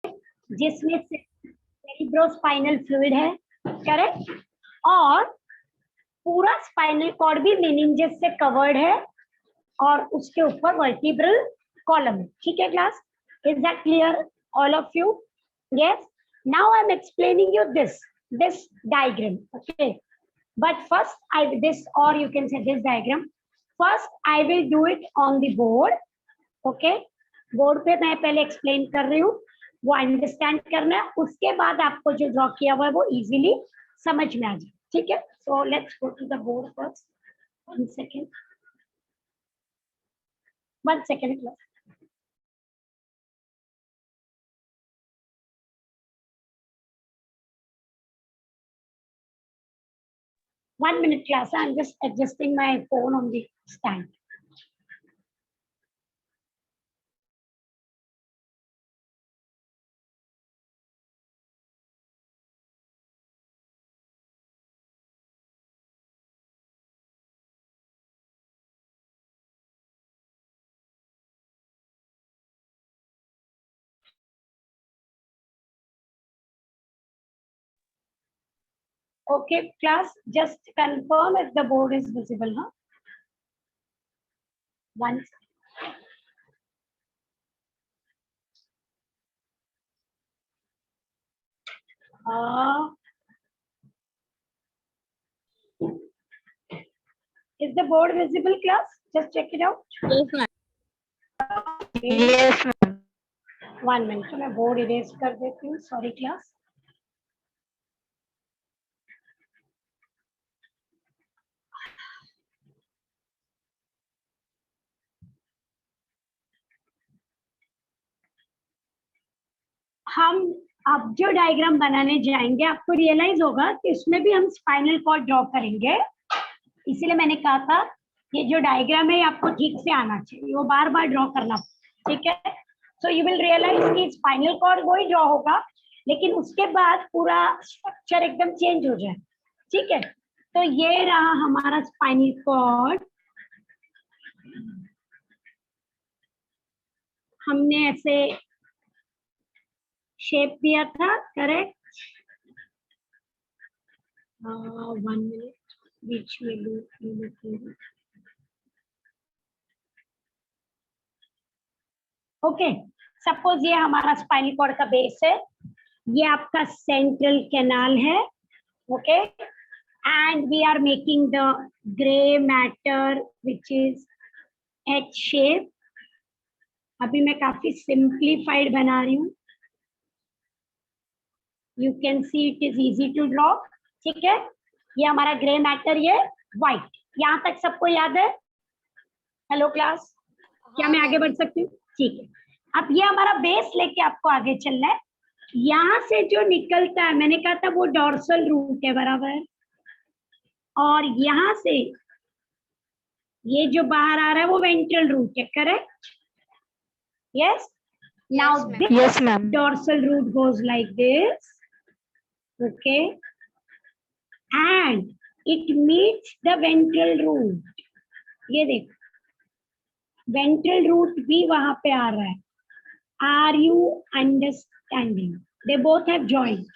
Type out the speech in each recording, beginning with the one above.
जिसमें cerebrospinal fluid है, correct, और पूरा स्पाइनल कॉर्ड भी मेनिंजेस से कवर्ड है और उसके ऊपर वर्टिब्रल कॉलम है। ठीक है class, is that clear all of you? Yes, now I am explaining you this diagram, okay, but first this, or you can say this diagram, first I will do it on the board, okay? Board पे मैं पहले explain कर रही हूँ, वो understand करना है, उसके बाद आपको जो ड्रॉ किया हुआ है वो इजीली समझ में आ जाए। ठीक है, so let's go to the board first. One second One minute class, I'm just adjusting my phone on the stand. Okay, class, just confirm if the board is visible, huh? Once. Is the board visible, class? Just check it out. Yes, ma'am. Yes, ma'am. 1 minute, मैं board erase कर देती हूँ, sorry class. हम अब जो diagram बनाने जाएंगे, आपको रियलाइज होगा कि इसमें भी हम स्पाइनल कॉर्ड ड्रॉ करेंगे, इसीलिए मैंने कहा था ये जो डायग्राम है आपको ठीक से आना चाहिए, वो बार बार ड्रॉ करना, ठीक है? सो यू विल रियलाइज कि स्पाइनल कॉर्ड वही ड्रॉ होगा, लेकिन उसके बाद पूरा स्ट्रक्चर एकदम चेंज हो जाए। ठीक है, तो ये रहा हमारा स्पाइनल कॉर्ड, हमने ऐसे शेप दिया था, करेक्ट? 1 मिनट, बीच में लूप। ओके, सपोज ये हमारा स्पाइनल कॉर्ड का बेस है, ये आपका सेंट्रल कैनाल है, okay, and we are making the grey matter which is H shape. अभी मैं काफी सिंप्लीफाइड बना रही हूँ, you can see it is easy to draw. ठीक है, ये हमारा ग्रे मैटर, ये व्हाइट, यहाँ तक सबको याद है? हेलो क्लास, क्या मैं आगे बढ़ सकती हूँ? ठीक है, अब ये हमारा बेस लेके आपको आगे चलना है। यहाँ से जो निकलता है, मैंने कहा था वो डॉर्सल रूट है, बराबर, और यहाँ से ये जो बाहर आ रहा है वो वेंट्रल रूट है, correct? Yes, now this dorsal root goes like this, okay, and it meets the ventral root. ये देखो, वेंट्रल रूट भी वहां पे आ रहा है। Are you understanding? They both have joined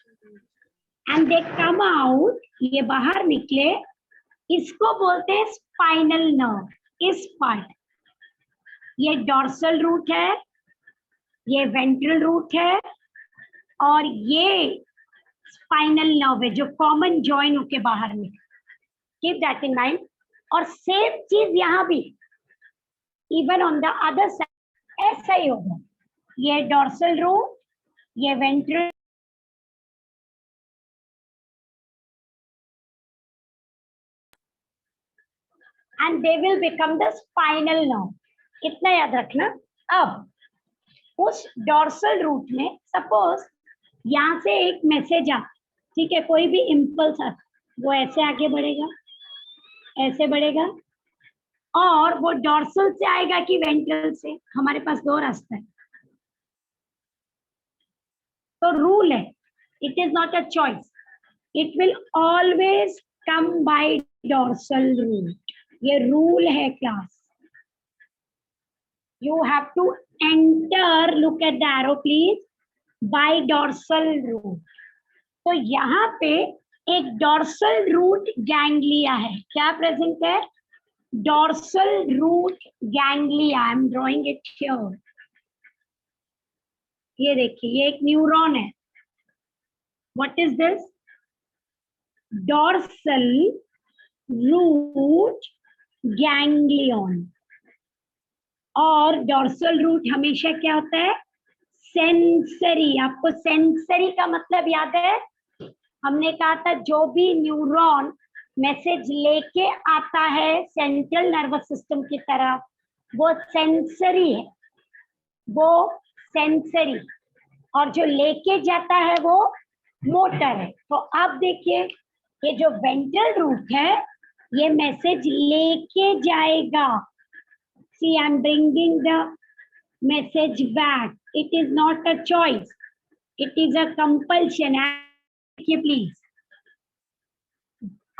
and they come out, ये बाहर निकले, इसको बोलते हैं स्पाइनल नर्व। इस पार्ट, ये डॉर्सल रूट है, ये वेंट्रल रूट है, और ये स्पाइनल नर्व है जो कॉमन जॉइन होके बाहर निकले। Keep that in mind. और सेम चीज यहाँ भी, even on the other side ऐसा ही होगा, ये डॉर्सल रूट, ये ventral, and they will become the spinal nerve. इतना याद रखना। अब उस डॉर्सल रूट में सपोज यहाँ से एक मैसेज आ, ठीक है, कोई भी इम्पल्स आ, वो ऐसे आगे बढ़ेगा, ऐसे बढ़ेगा, और वो डॉर्सल से आएगा कि वेंट्रल से? हमारे पास दो रास्ता है, तो रूल है, it is not a choice, it will always come by dorsal root. ये रूल है class, you have to enter, look at the arrow please, by dorsal root. तो यहाँ पे एक डॉर्सल रूट गैंग्लिया है, क्या प्रेजेंट है? Dorsal root ganglia. I am drawing it here. ये देखिए, ये एक न्यूरॉन है। What is this? Dorsal root ganglion. और डॉर्सल रूट हमेशा क्या होता है? सेंसरी। आपको सेंसरी का मतलब याद है? हमने कहा था जो भी न्यूरॉन मैसेज लेके आता है सेंट्रल नर्वस सिस्टम की तरफ, वो सेंसरी है, वो सेंसरी। और जो लेके जाता है वो मोटर है। तो अब देखिए, ये जो वेंट्रल रूट है, ये मैसेज लेके जाएगा। See, I'm bringing the message back. It is not a choice. It is a compulsion. Please.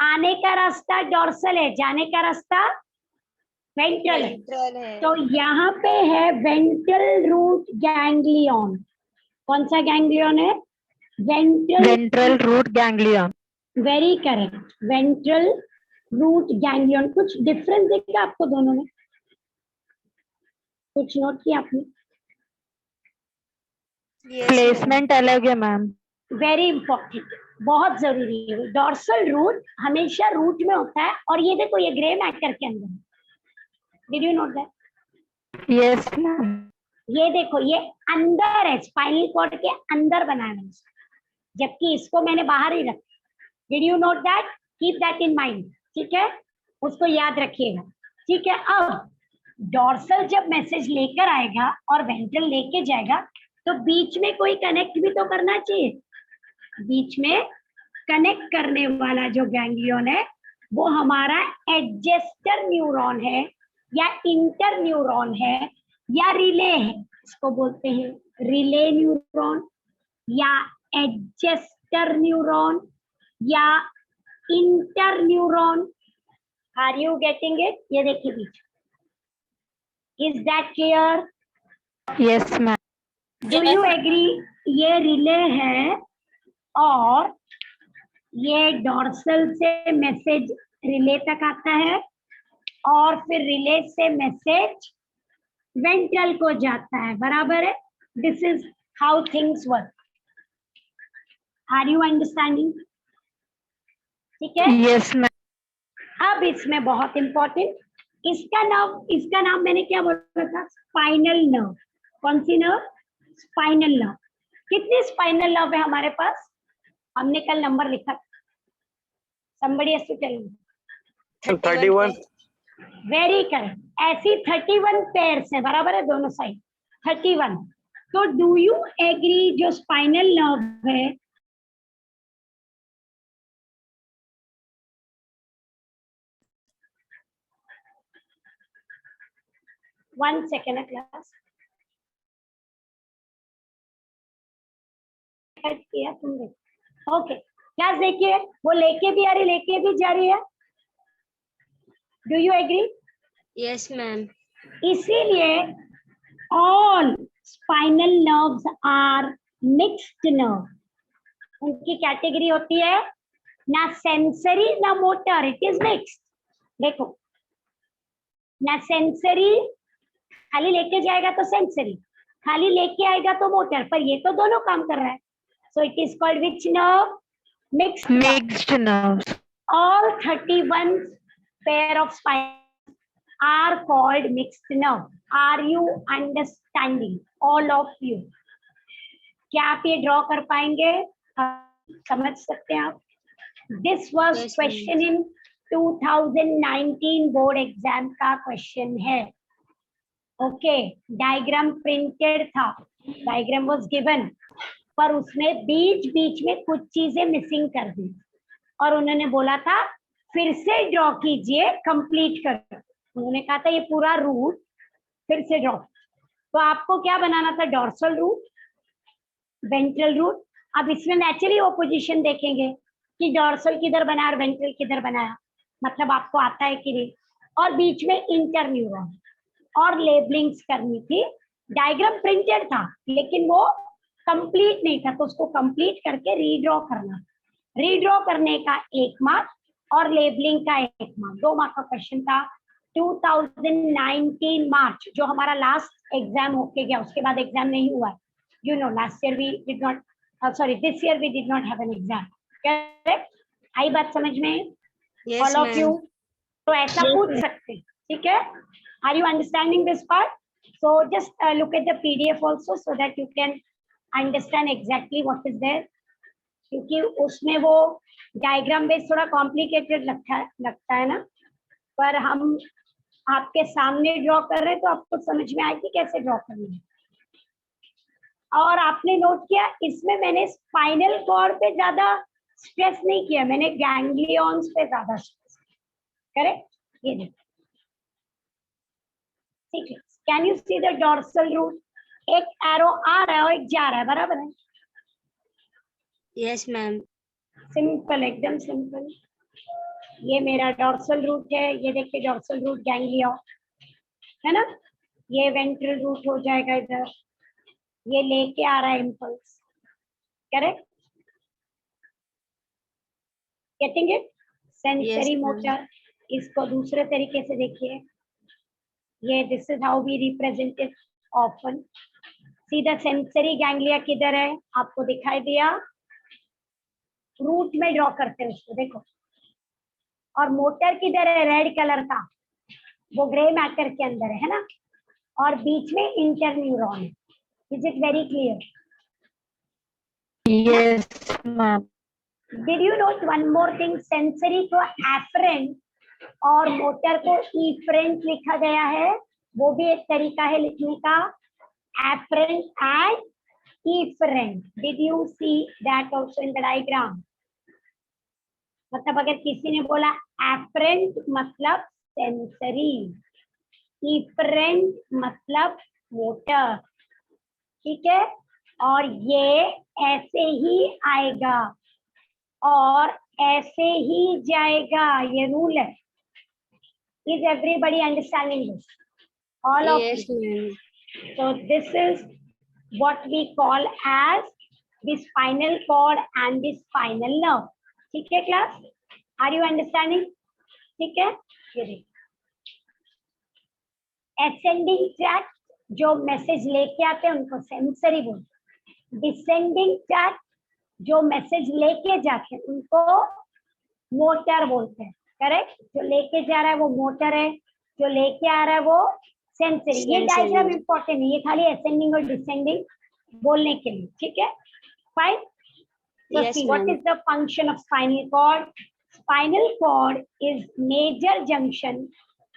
आने का रास्ता डॉर्सल है, जाने का रास्ता वेंट्रल है। तो यहाँ पे है वेंट्रल रूट गैंग्लियन। कौन सा गैंग्लियन है? Ventral root ganglion. Very correct, ventral root ganglion. कुछ डिफरेंस दिखा आपको दोनों में? कुछ नोट किया आपने? प्लेसमेंट अलग है मैम। वेरी इंपॉर्टेंट, बहुत जरूरी है। डॉर्सल रूट हमेशा रूट में होता है, और ये देखो, ये ग्रे मैटर के अंदर। Did you note that? Yes ma'am. ये देखो, ये अंदर है, स्पाइनल कॉर्ड के अंदर बना है, जबकि इसको मैंने बाहर ही रखा। Did you note that? Keep that in mind, ठीक है? उसको याद रखिएगा, ठीक है? अब डॉर्सल जब मैसेज लेकर आएगा और वेंट्रल लेके जाएगा, तो बीच में कोई कनेक्ट भी तो करना चाहिए। बीच में कनेक्ट करने वाला जो गैंग्लियन है, वो हमारा एडजेस्टर न्यूरॉन है, या इंटर न्यूरॉन है, या रिले है। इसको बोलते हैं रिले न्यूरॉन, या एडजेस्टर न्यूरॉन, या inter neuron. Are you getting it? ये देखिए बीच। Is that clear? Yes ma'am. Do you agree? ये रिले है, और ये डॉर्सल से मैसेज रिले तक आता है, और फिर रिले से मैसेज वेंट्रल को जाता है, बराबर है? This is how things work. Are you understanding? ठीक है? Yes ma'am. अब इसमें बहुत इंपॉर्टेंट, इसका नाम मैंने क्या बोला था? Spinal nerve. कौन सी नर्व? Spinal nerve. कितनी स्पाइनल नर्व है हमारे पास? हमने कल नंबर लिखा। somebody has to tell me. 31. Very correct. ऐसी 31 पेयर्स है, बराबर है दोनों साइड, 31। तो डू यू एग्री, जो स्पाइनल नर्व है, वन सेकेंड क्लास किया तुमने? ओके क्लास, देखिए वो लेके भी आ रही, लेके भी जा रही है। Do you agree? Yes ma'am. इसीलिए all spinal nerves are mixed nerve. उनकी कैटेगरी होती है ना सेंसरी ना मोटर, इट इज मिक्स्ड। देखो, ना सेंसरी, खाली लेके जाएगा तो सेंसरी, खाली लेके आएगा तो मोटर, पर ये तो दोनों काम कर रहा है। So it is called which nerve? Mixed nerves. All 31 pair of spines are called mixed nerve. Are you understanding, all of you? क्या आप ये ड्रॉ कर पाएंगे? समझ सकते हैं आप? This was Yes, question in 2019 board exam का क्वेश्चन है। ओके, डायग्राम प्रिंटेड था, डायग्राम वाज गिवन, पर उसमें बीच बीच में कुछ चीजें मिसिंग कर दी, और उन्होंने बोला था फिर से ड्रॉ कीजिए, कंप्लीट कर। उन्होंने कहा था ये पूरा रूट फिर से ड्रॉ। तो आपको क्या बनाना था? Dorsal root, ventral root. अब इसमें नेचुरली वो पोजीशन देखेंगे कि डॉर्सल किधर बनाया और वेंट्रल किधर बनाया, मतलब आपको आता है कि नहीं। और बीच में इंटर न्यूरॉन, और लेबलिंग्स करनी थी। डायग्राम प्रिंटेड था, लेकिन वो कंप्लीट नहीं था, तो उसको कंप्लीट करके रीड्रॉ करना। रीड्रॉ करने का 1 मार्क और लेबलिंग का 1 मार्क, 2 मार्क का क्वेश्चन था। 2019 मार्च जो हमारा लास्ट एग्जाम होके गया, उसके बाद एग्जाम नहीं हुआ। You know last year we did not, sorry this year we did not have an exam. Correct? आई बात समझ में? Yes, all of you? ma'am. तो ऐसा पूछ सकते, ठीक है? Are you understanding this part? So just look at the PDF also so that you can understand exactly what is there, क्योंकि उसमें वो डायग्राम बेस थोड़ा कॉम्प्लिकेटेड लगता है ना, पर हम आपके सामने ड्रॉ कर रहे हैं तो आपको समझ में आएगी कैसे ड्रॉ करनी है। और आपने नोट किया इसमें मैंने स्पाइनल कॉर्ड पे ज्यादा स्ट्रेस नहीं किया, मैंने गैंग्लियंस पे ज्यादा स्ट्रेस। करेक्ट? ये देखो, ठीक है। Can you see the dorsal root? एक एरो आ रहा है और एक जा रहा है, बराबर है? Yes, ma'am. सिंपल, एकदम सिंपल। ये मेरा डॉर्सल रूट है, ये देखिए डॉर्सल रूट गैंग्लिया है ना, ये वेंट्रल रूट हो जाएगा इधर, ये लेके आ रहा है impulse. Correct? Getting it? Sensory ma'am. Motor. इसको दूसरे तरीके से देखिए, ये this is how we represent it often. सीधा सेंसरी गैंग्लिया किधर है आपको दिखाई दिया, रूट में ड्रॉ करते हैं उसको, देखो। और मोटर किधर है, रेड कलर का, वो ग्रे मैटर के अंदर है ना, और बीच में इंटरन्यूरॉन है। Is it very clear? Yes, ma'am. Did you note one more thing, sensory को एफरेंट और मोटर को इफरेंट लिखा गया है, वो भी एक तरीका है लिखने का, afferent and efferent. Did you see that also in the diagram? मतलब अगर किसी ने बोला एफरेंट मतलब सेंसरी, इफरेंट मतलब मोटर, ठीक है? और ये ऐसे ही आएगा और ऐसे ही जाएगा, ये रूल है। Is everybody understanding this? All of Yes, ma'am. so this is what we call as the spinal cord and the spinal nerve. ठीक है क्लास? Are you understanding? ठीक है? ये देखिए, ascending tract जो मैसेज लेके आते हैं उनको सेंसरी बोलते हैं। डिसेंडिंग ट्रैक जो मैसेज लेके जाते हैं उनको मोटर बोलते हैं। करेक्ट? जो लेके जा रहा है वो मोटर है, जो लेके आ रहा है वो सेंसरी। ये Sensory. डायग्राम इंपॉर्टेंट है, ये खाली असेंडिंग और डिसेंडिंग बोलने के लिए, ठीक है? Fine. So Yes, see, what ma'am. is the function of spinal cord? Spinal cord is major junction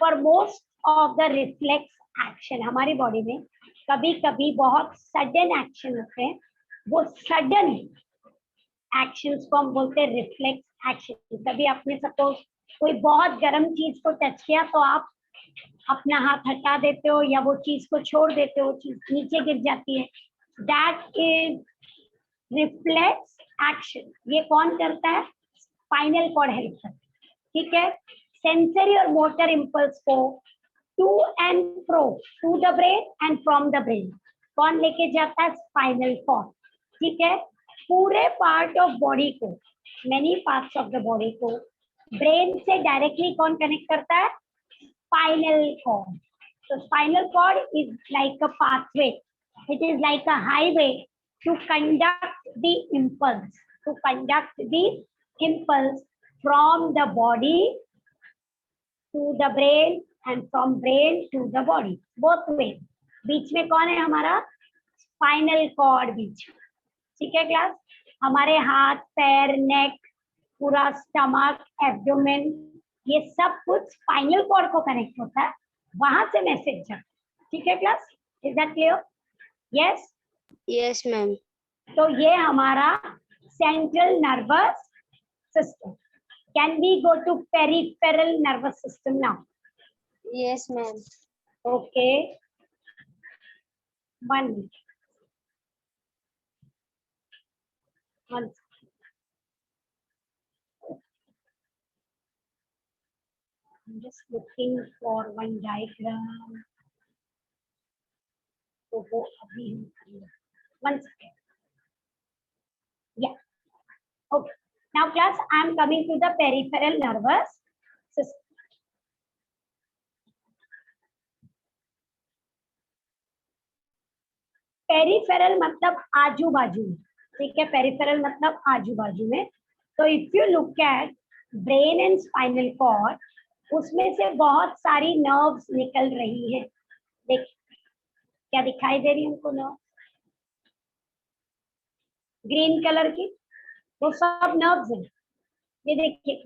for most of the reflex action. हमारी बॉडी में कभी कभी बहुत सडन एक्शन होते हैं, वो सडन एक्शंस को हम बोलते हैं रिफ्लेक्स एक्शन। कभी आपने सपोज कोई बहुत गर्म चीज को टच किया तो आप अपना हाथ हटा देते हो या वो चीज को छोड़ देते हो, चीज नीचे गिर जाती है, दैट इज रिफ्लेक्स एक्शन। ये कौन करता है? स्पाइनल कॉर्ड हेल्प करता है, ठीक है? सेंसरी और मोटर इंपल्स को to and fro, to the brain and from the brain कौन लेके जाता है? स्पाइनल कॉर्ड, ठीक है? पूरे पार्ट ऑफ बॉडी को, many parts of the body को ब्रेन से डायरेक्टली कौन कनेक्ट करता है? Spinal cord. So spinal cord is like a pathway. It is like a highway to conduct the impulse, to conduct the impulse from the body to the brain and from brain to the body. Both way. बीच में कौन है हमारा? Spinal cord बीच में, ठीक है class? हमारे हाथ, पैर, नेक, पूरा स्टमक, एब्डोमेन, ये सब कुछ स्पाइनल कॉर्ड को कनेक्ट होता है, वहां से मैसेज जाता है, ठीक है class? Is that clear? Yes? Yes, ma'am. तो ये हमारा central nervous system. Can we go to peripheral nervous system now? Yes, ma'am. Okay, 1 minute. One second. I'm just looking for one diagram. तो वो अभी हम करेंगे। 1 second. Now class, I am coming to the peripheral nervous system. Peripheral मतलब आजू बाजू में, ठीक है, पेरिफेरल मतलब आजू बाजू में. तो if you look at brain and spinal cord, उसमें से बहुत सारी नर्व्स निकल रही है. देख क्या दिखाई दे रही है उनको नर्व, ग्रीन कलर की, वो सब नर्व्स हैं. ये देखिए,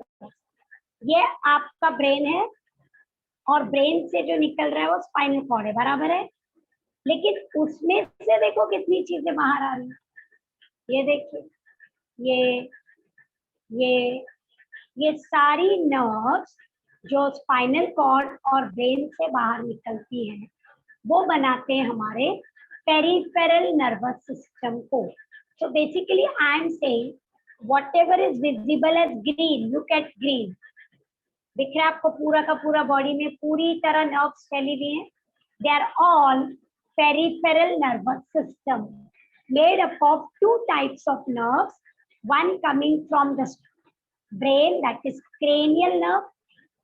ये आपका ब्रेन है और ब्रेन से जो निकल रहा है वो स्पाइनल कॉर्ड है, बराबर है. लेकिन उसमें से देखो कितनी चीजें बाहर आ रही हैं. ये देखिए, ये ये सारी नर्व्स जो स्पाइनल कॉर्ड और ब्रेन से बाहर निकलती हैं, वो बनाते हैं हमारे पेरिफेरल नर्वस सिस्टम को. So basically I am saying whatever is visible as green, look at green, दिख रहा है आपको पूरा का पूरा बॉडी में पूरी तरह नर्व्स फैली हुई हैं. They are all peripheral nervous system made up of two types of nerves, one coming from the brain, that is cranial nerve,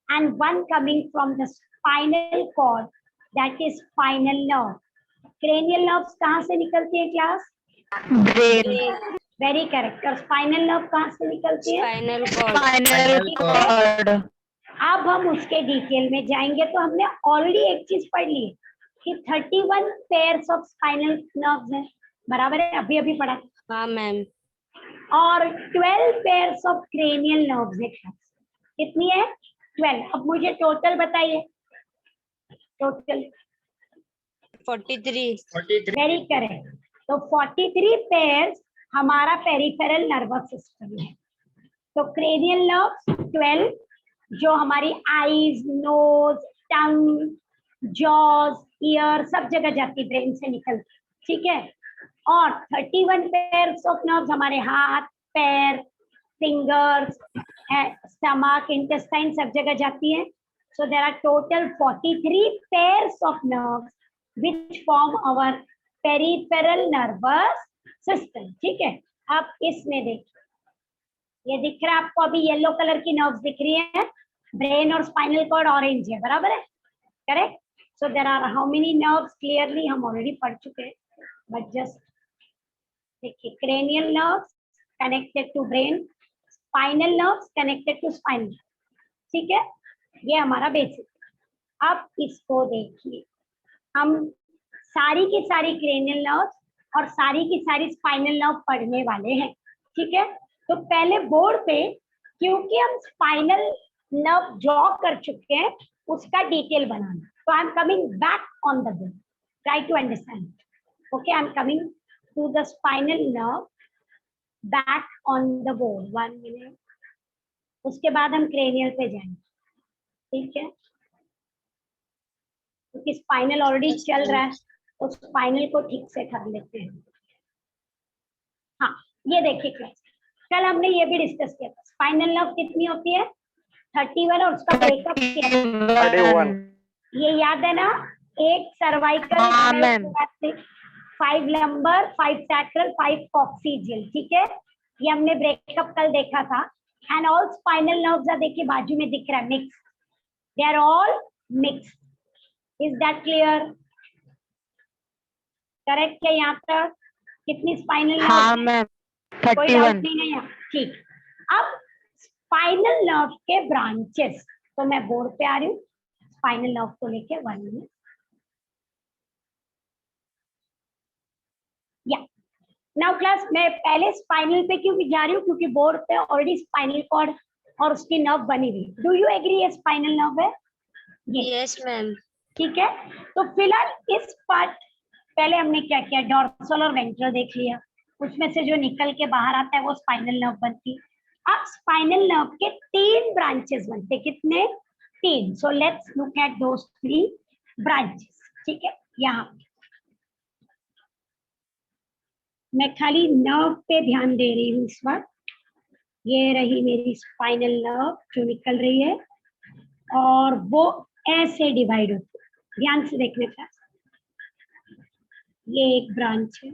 and one coming from the spinal cord, that is spinal nerve. Cranial nerves कहाँ से निकलती है class? Brain. Very correct. और spinal nerve कहाँ से निकलती है? Spinal cord. Spinal cord. अब हम उसके डिटेल में जाएंगे. तो हमने ऑलरेडी एक चीज पढ़ ली कि 31 पेयर्स ऑफ स्पाइनल नर्व्स हैं, बराबर है, अभी अभी पढ़ा. हाँ मैम. और 12 पेयर्स ऑफ क्रेनियल नर्व्स है. कितनी है? 12. अब मुझे टोटल बताइए, टोटल 43. Very correct. तो 43 पेयर्स हमारा पेरिफेरल नर्वस सिस्टम है. तो क्रेनियल नर्व्स 12, जो हमारी आईज, नोज, टंग, जॉज, ईयर सब जगह जाती, ब्रेन से निकलती, ठीक है. और 31 पेयर्स ऑफ नर्व्स हमारे हाथ, पैर, फिंगर्स, स्टमक, इंटेस्टाइन सब जगह जाती है. So there are total 43 pairs of nerves which form our peripheral nervous system, ठीक है. अब इसमें देखिए, ये दिख रहा है आपको, अभी येलो कलर की नर्व्स दिख रही है, ब्रेन और स्पाइनल कॉर्ड ऑरेंज है, बराबर है, correct. So there are how many nerves? Clearly हम already पढ़ चुके हैं, but just देखिए, cranial nerves connected to brain, spinal nerves connected to spinal, ठीक है. ये हमारा बेसिक. अब इसको देखिए, हम सारी की सारी cranial nerves और सारी की सारी spinal nerve पढ़ने वाले हैं, ठीक है. तो पहले बोर्ड पे, क्योंकि हम spinal nerve ड्रॉ कर चुके हैं, उसका detail banana. So I'm coming back on the board. Try to understand. Okay, I'm coming to the spinal nerve back on the board. 1 minute. उसके बाद हम cranial पे जाएंगे, ठीक है, क्योंकि स्पाइनल ऑलरेडी चल रहा है, तो स्पाइनल को ठीक से कर लेते हैं. हाँ, ये देखिए क्लास, कल हमने ये भी डिस्कस किया था, स्पाइनल नर्व कितनी होती है? 31, और उसका ब्रेकअप किया. 31. ये याद है ना? एक सर्वाइकल, 5 लंबर, 5 सैक्रल, 5 कॉक्सिजियल, ठीक है. ये हमने ब्रेकअप कल देखा था. एंड ऑल स्पाइनल नर्व्स, देखिए बाजू में दिख रहा है, mix, they are all mix. Is that clear? Correct है? यहाँ तक कितनी स्पाइनल नर्व? हाँ मैम. कोई डाउट 31. नहीं है यहाँ, ठीक. अब स्पाइनल नर्व के ब्रांचेस, तो मैं बोर्ड पे आ रही हूँ स्पाइनल नर्व को लेके 1 मिनट. या नाउ क्लास, मैं पहले स्पाइनल पे क्यों जा रही हूँ? क्योंकि बोर्ड पे ऑलरेडी स्पाइनल कॉर्ड और उसकी नर्व बनी हुई. डू यू एग्री ये स्पाइनल नर्व है? Yes ma'am. ठीक है. तो फिलहाल इस पार्ट, पहले हमने क्या किया, डॉर्सल और वेंट्रल देख लिया, उसमें से जो निकल के बाहर आता है वो स्पाइनल नर्व बनती है. अब स्पाइनल नर्व के 3 ब्रांचेस बनते. कितने? 3. So let's look at those 3 branches, ठीक है. यहाँ मैं खाली नर्व पे ध्यान दे रही हूँ इस बार. ये रही मेरी स्पाइनल नर्व जो निकल रही है, और वो ऐसे डिवाइड होती है. ध्यान से देखने का, ये एक ब्रांच है,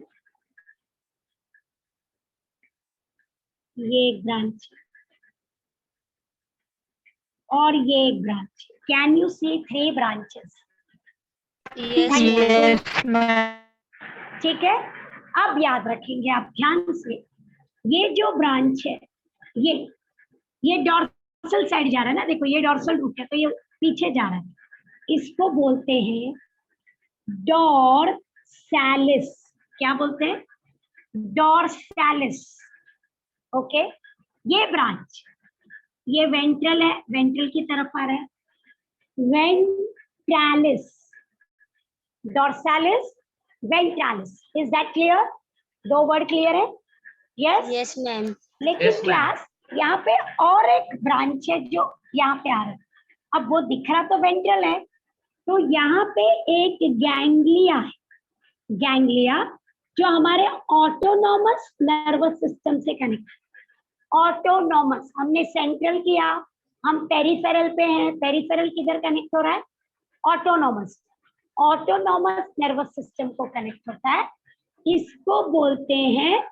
ये एक ब्रांच और ये एक branch. Can you see 3 branches? Yes, ma'am. Yes, ma'am. ठीक है. अब याद रखेंगे आप ध्यान से, ये जो ब्रांच है ये डॉर्सल साइड जा रहा है ना, देखो ये डॉर्सल रूट है तो ये पीछे जा रहा है, इसको बोलते हैं डॉर्सैलिस. क्या बोलते हैं? डॉर्सैलिस. ओके. ये ब्रांच, ये वेंट्रल है, वेंट्रल की तरफ आ रहा है. Ventralis, dorsalis, ventralis. Is that clear? 2 word clear है? यस. Yes, ma'am. लेकिन Yes, ma'am. क्लास यहाँ पे और एक ब्रांच है जो यहाँ पे आ रहा है. अब वो दिख रहा तो वेंट्रल है, तो यहाँ पे एक गैंग्लिया है. गैंग्लिया जो हमारे ऑटोनॉमस नर्वस सिस्टम से कनेक्ट. ऑटोनॉमस हमने सेंट्रल किया, हम पेरिफेरल पे हैं. पेरिफेरल किधर कनेक्ट हो रहा है? ऑटोनॉमस. ऑटोनॉमस नर्वस सिस्टम को कनेक्ट होता है. इसको बोलते हैं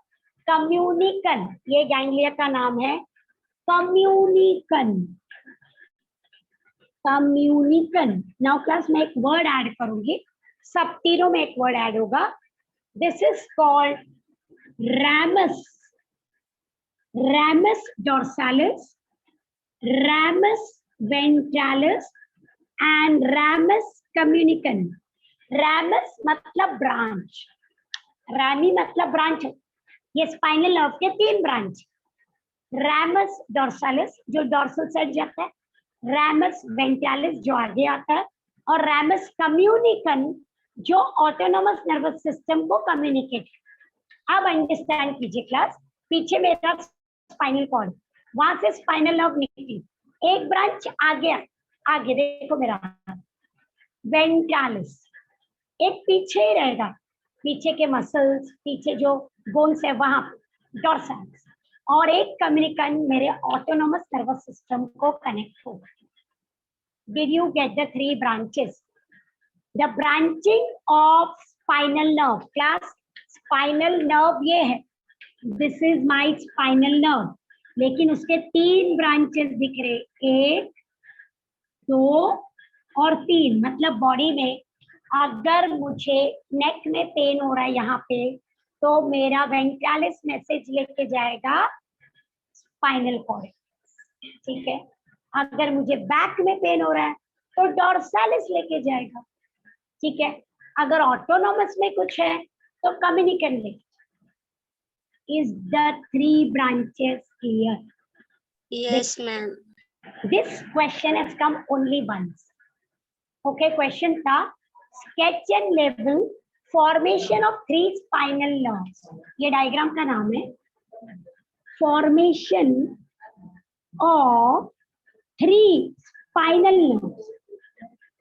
कम्युनिकन. ये गैंग्लिया का नाम है कम्युनिकन. कम्युनिकन. नाउ क्लास में एक वर्ड ऐड करूंगी, सब तीनों में एक वर्ड ऐड होगा. This is called ramus. ramus dorsalis, ramus ventralis and ramus communicans. ramus मतलब ब्रांच, रैमी मतलब ब्रांच. ये स्पाइनल नर्व के 3 ब्रांच. ramus dorsalis जो डॉर्सल साइड जाता है, ramus ventralis जो आगे आता है, और ramus communicans जो ऑटोनोमस नर्वस सिस्टम को कम्युनिकेट. अब अंडरस्टैंड कीजिए क्लास. पीछे मेरा स्पाइनल कॉर्ड, वहां से स्पाइनल नर्व निकली, एक ब्रांच आगे आगे देखो मेरा वेंट्रालिस. एक पीछे ही रहेगा, पीछे के मसल्स, पीछे जो बोन्स है वहां डॉर्सैलिस. और एक कम्युनिकन मेरे ऑटोनोमस नर्वस सिस्टम को कनेक्ट होगा. Did you get the 3 branches? The branching of spinal nerve. Class spinal nerve ये है, this is my spinal nerve, लेकिन उसके 3 ब्रांचेस दिख रहे, 1 2 और 3. मतलब बॉडी में अगर मुझे नेक में पेन हो रहा है यहाँ पे, तो मेरा वेंट्रालिस मैसेज लेके जाएगा स्पाइनल कॉर्ड. ठीक है. अगर मुझे बैक में पेन हो रहा है तो डॉर्सैलिस लेके जाएगा. ठीक है. अगर ऑटोनॉमस में कुछ है तो कम्युनिकन लेके. Is the 3 branches clear? Yes, ma'am. This question has come only once. Okay. Question था स्केच एंड लेवल फॉर्मेशन ऑफ 3 स्पाइनल नर्व्स. ये डायग्राम का नाम है फॉर्मेशन ऑफ 3 स्पाइनल नर्व्स.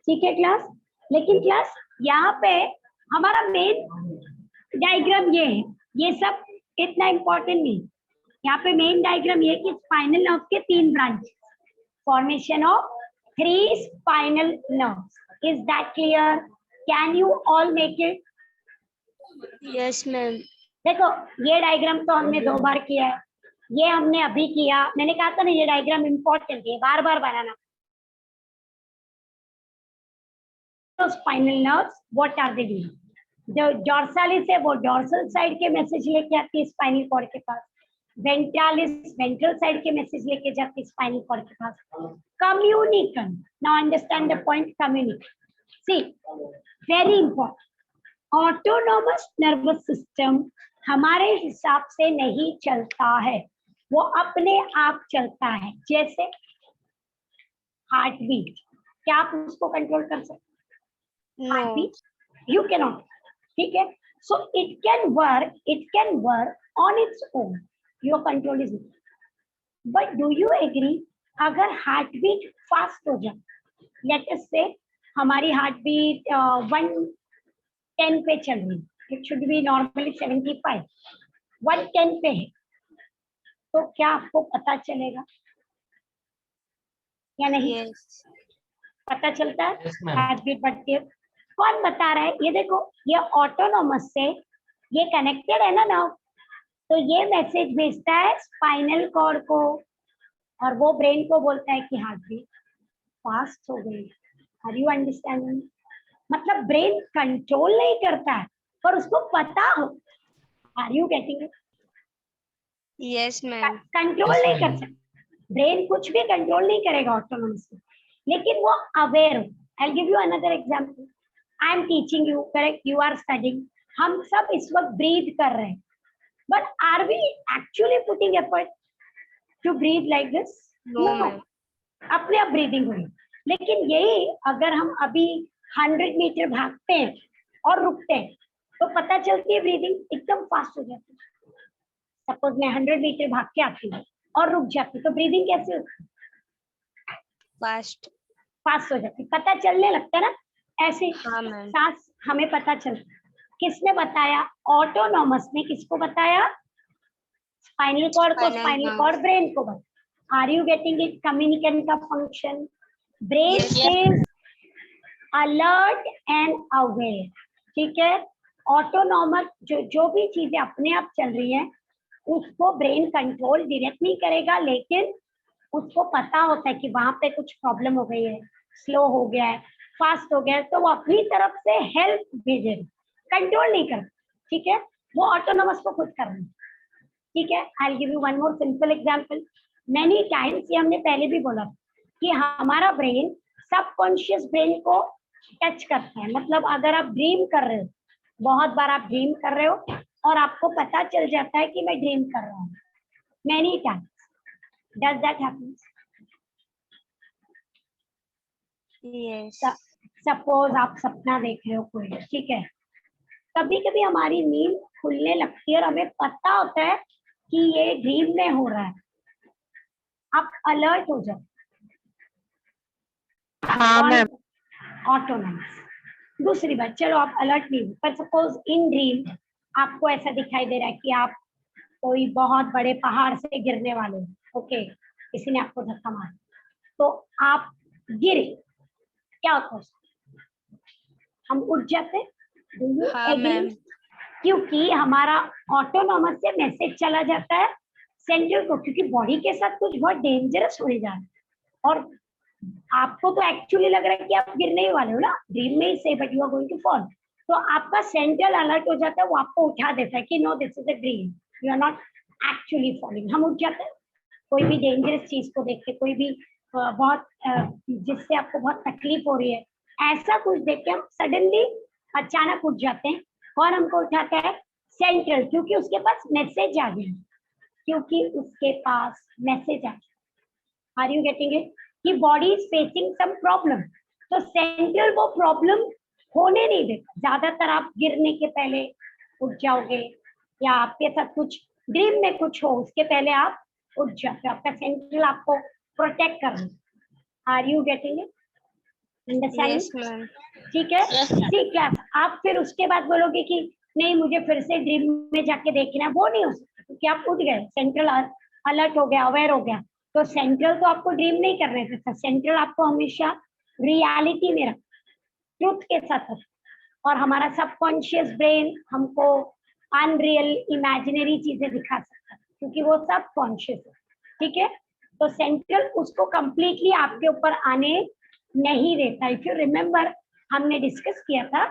ठीक है क्लास. लेकिन क्लास यहाँ पे हमारा मेन डायग्राम ये है, ये सब इतना इंपॉर्टेंट नहीं. यहाँ पे मेन डायग्राम ये कि स्पाइनल नर्व के 3 branch, formation of 3 spinal nerves. Is that clear? Can you all make it? Yes, ma'am. देखो ये डायग्राम तो हमने 2 बार किया है, ये हमने अभी किया. मैंने कहा था ना ये डायग्राम इंपॉर्टेंट है, बार बार बनाना. Spinal nerves what are they doing? जो डॉर्सैलिस है वो डॉर्सल साइड के मैसेज लेके आती है स्पाइनल कॉर्ड के पास. वेंट्रालिस वेंट्रल साइड के मैसेज लेके जाती है स्पाइनल कॉर्ड के पास. Communicans. Now understand the point. Communicans. See very important. Autonomous nervous system हमारे हिसाब से नहीं चलता है, वो अपने आप चलता है. जैसे हार्ट बीट, क्या आप उसको कंट्रोल कर सकते? No. Heart beat you can not. ठीक है. So it can work on its own. Your control is. But do you agree, अगर हार्ट बीट फास्ट हो जाए, लेट अस से हमारी हार्ट बीट 110 पे चल रही, इट शुड बी नॉर्मली 75, 110 पे है, तो क्या आपको पता चलेगा या नहीं? Yes. पता चलता है Yes, ma'am. हार्ट बीट बढ़ती है. कौन बता रहा है? ये देखो, ये ऑटोनॉमस से ये कनेक्टेड है ना नाउ. तो ये मैसेज भेजता है स्पाइनल कॉर्ड को, और वो ब्रेन को बोलता है कि हार्ट बीट फास्ट हो गई। Are you understanding? मतलब ब्रेन कंट्रोल नहीं करता है, पर उसको पता हो। Are you getting it? Yes, ma'am. Control नहीं कर सकता, ब्रेन कुछ भी कंट्रोल नहीं करेगा ऑटोनोमसली, लेकिन वो अवेयर हो। I give you another example. I am teaching you, correct, you are studying, हम सब इस वक्त ब्रीथ कर रहे हैं, but are we actually putting effort to breathe like this? No, ma'am. अपने आप ब्रीदिंग हुई। लेकिन यही अगर हम अभी 100 मीटर भागते हैं और रुकते हैं, तो पता चलती है ब्रीदिंग एकदम फास्ट हो जाती है। सपोज मैं 100 मीटर भाग के आती हूँ और रुक जाती हूँ, तो ब्रीदिंग कैसे होती है? Fast. फास्ट हो जाती, पता चलने लगता है ना ऐसे। हाँ मैम. सांस हमें पता चलता। किसने बताया? ऑटोनॉमस ने किसको बताया? स्पाइनल कॉर्ड को, Spinal spinal cord. Cord brain को बताया। Are you getting it? Communication का function, brain Yes. Is alert and aware, ठीक है। ऑटोनॉमस जो भी चीजें अपने आप चल रही हैं, उसको ब्रेन कंट्रोल डायरेक्ट नहीं करेगा, लेकिन उसको पता होता है कि वहां पे कुछ प्रॉब्लम हो गई है, स्लो हो गया है, फास्ट हो गया है, तो वो अपनी तरफ से हेल्प भेजेगा, कंट्रोल नहीं कर, ठीक है। वो ऑटोनॉमस को खुद करना, ठीक है। आई give you one more simple example. Many times, ये हमने पहले भी बोला कि हमारा ब्रेन सबकॉन्शियस ब्रेन को टच करता है। मतलब अगर आप ड्रीम कर रहे हो, बहुत बार आप ड्रीम कर रहे हो और आपको पता चल जाता है कि मैं ड्रीम कर रहा हूँ, many times. Does that happen? Yes. Suppose आप सपना देख रहे हो कोई, ठीक है। कभी कभी हमारी नींद खुलने लगती है और हमें पता होता है कि ये ड्रीम में हो रहा है, आप अलर्ट हो जाओ। हाँ मैम। ऑटोनॉमस। दूसरी बात, चलो आप अलर्ट नहीं हो, पर सपोज इन ड्रीम आपको ऐसा दिखाई दे रहा है कि आप कोई बहुत बड़े पहाड़ से गिरने वाले हो, ओके, किसी ने आपको धक्का मारा, तो आप गिरे, क्या होता है? हम उठ जाते हैं। Do you हाँ agree? मैम. क्योंकि हमारा ऑटोनॉमस से मैसेज चला जाता है सेंट्रल को, क्योंकि बॉडी के साथ कुछ बहुत डेंजरस होने जा रहा है, और आपको तो एक्चुअली लग रहा है कि आप गिरने ही वाले हो ना, ड्रीम में ही से, but you are going to fall. तो आपका सेंट्रल अलर्ट हो जाता है, वो आपको उठा देता है कि no, this is a dream, you are not actually falling. हम उठ जाते हैं कोई भी डेंजरस चीज को देख के, कोई भी बहुत जिससे आपको बहुत तकलीफ हो रही है, ऐसा कुछ देख के हम सडनली अचानक उठ जाते हैं, और हमको उठाता है सेंट्रल, क्योंकि उसके पास मैसेज आ गया, क्योंकि उसके पास मैसेज आ गया। Are you getting it? कि body is facing some problem, तो सेंट्रल वो प्रॉब्लम होने नहीं देता। ज्यादातर आप गिरने के पहले उठ जाओगे, या आपके साथ कुछ ड्रीम में कुछ हो उसके पहले आप उठ जाते हो, आपका सेंट्रल आपको प्रोटेक्ट कर रहा है। Are you getting it? Understanding? Yes, ma'am. ठीक है। Yes, ma'am. ठीक है, आप फिर उसके बाद बोलोगे कि नहीं मुझे फिर से ड्रीम में जाके देखना है, वो नहीं हो सकता, क्योंकि आप उठ गए, सेंट्रल अलर्ट हो गया, अवेयर हो गया। तो सेंट्रल तो आपको ड्रीम नहीं करने देता, सेंट्रल आपको हमेशा रियलिटी में रखता, ट्रुथ के साथ रखता, और हमारा सबकॉन्शियस ब्रेन हमको अनरियल इमेजिनरी चीजें दिखा सकता है, क्योंकि वो सबकॉन्शियस है, ठीक है। तो सेंट्रल उसको कंप्लीटली आपके ऊपर आने नहीं देता। इफ यू रिमेम्बर, हमने डिस्कस किया था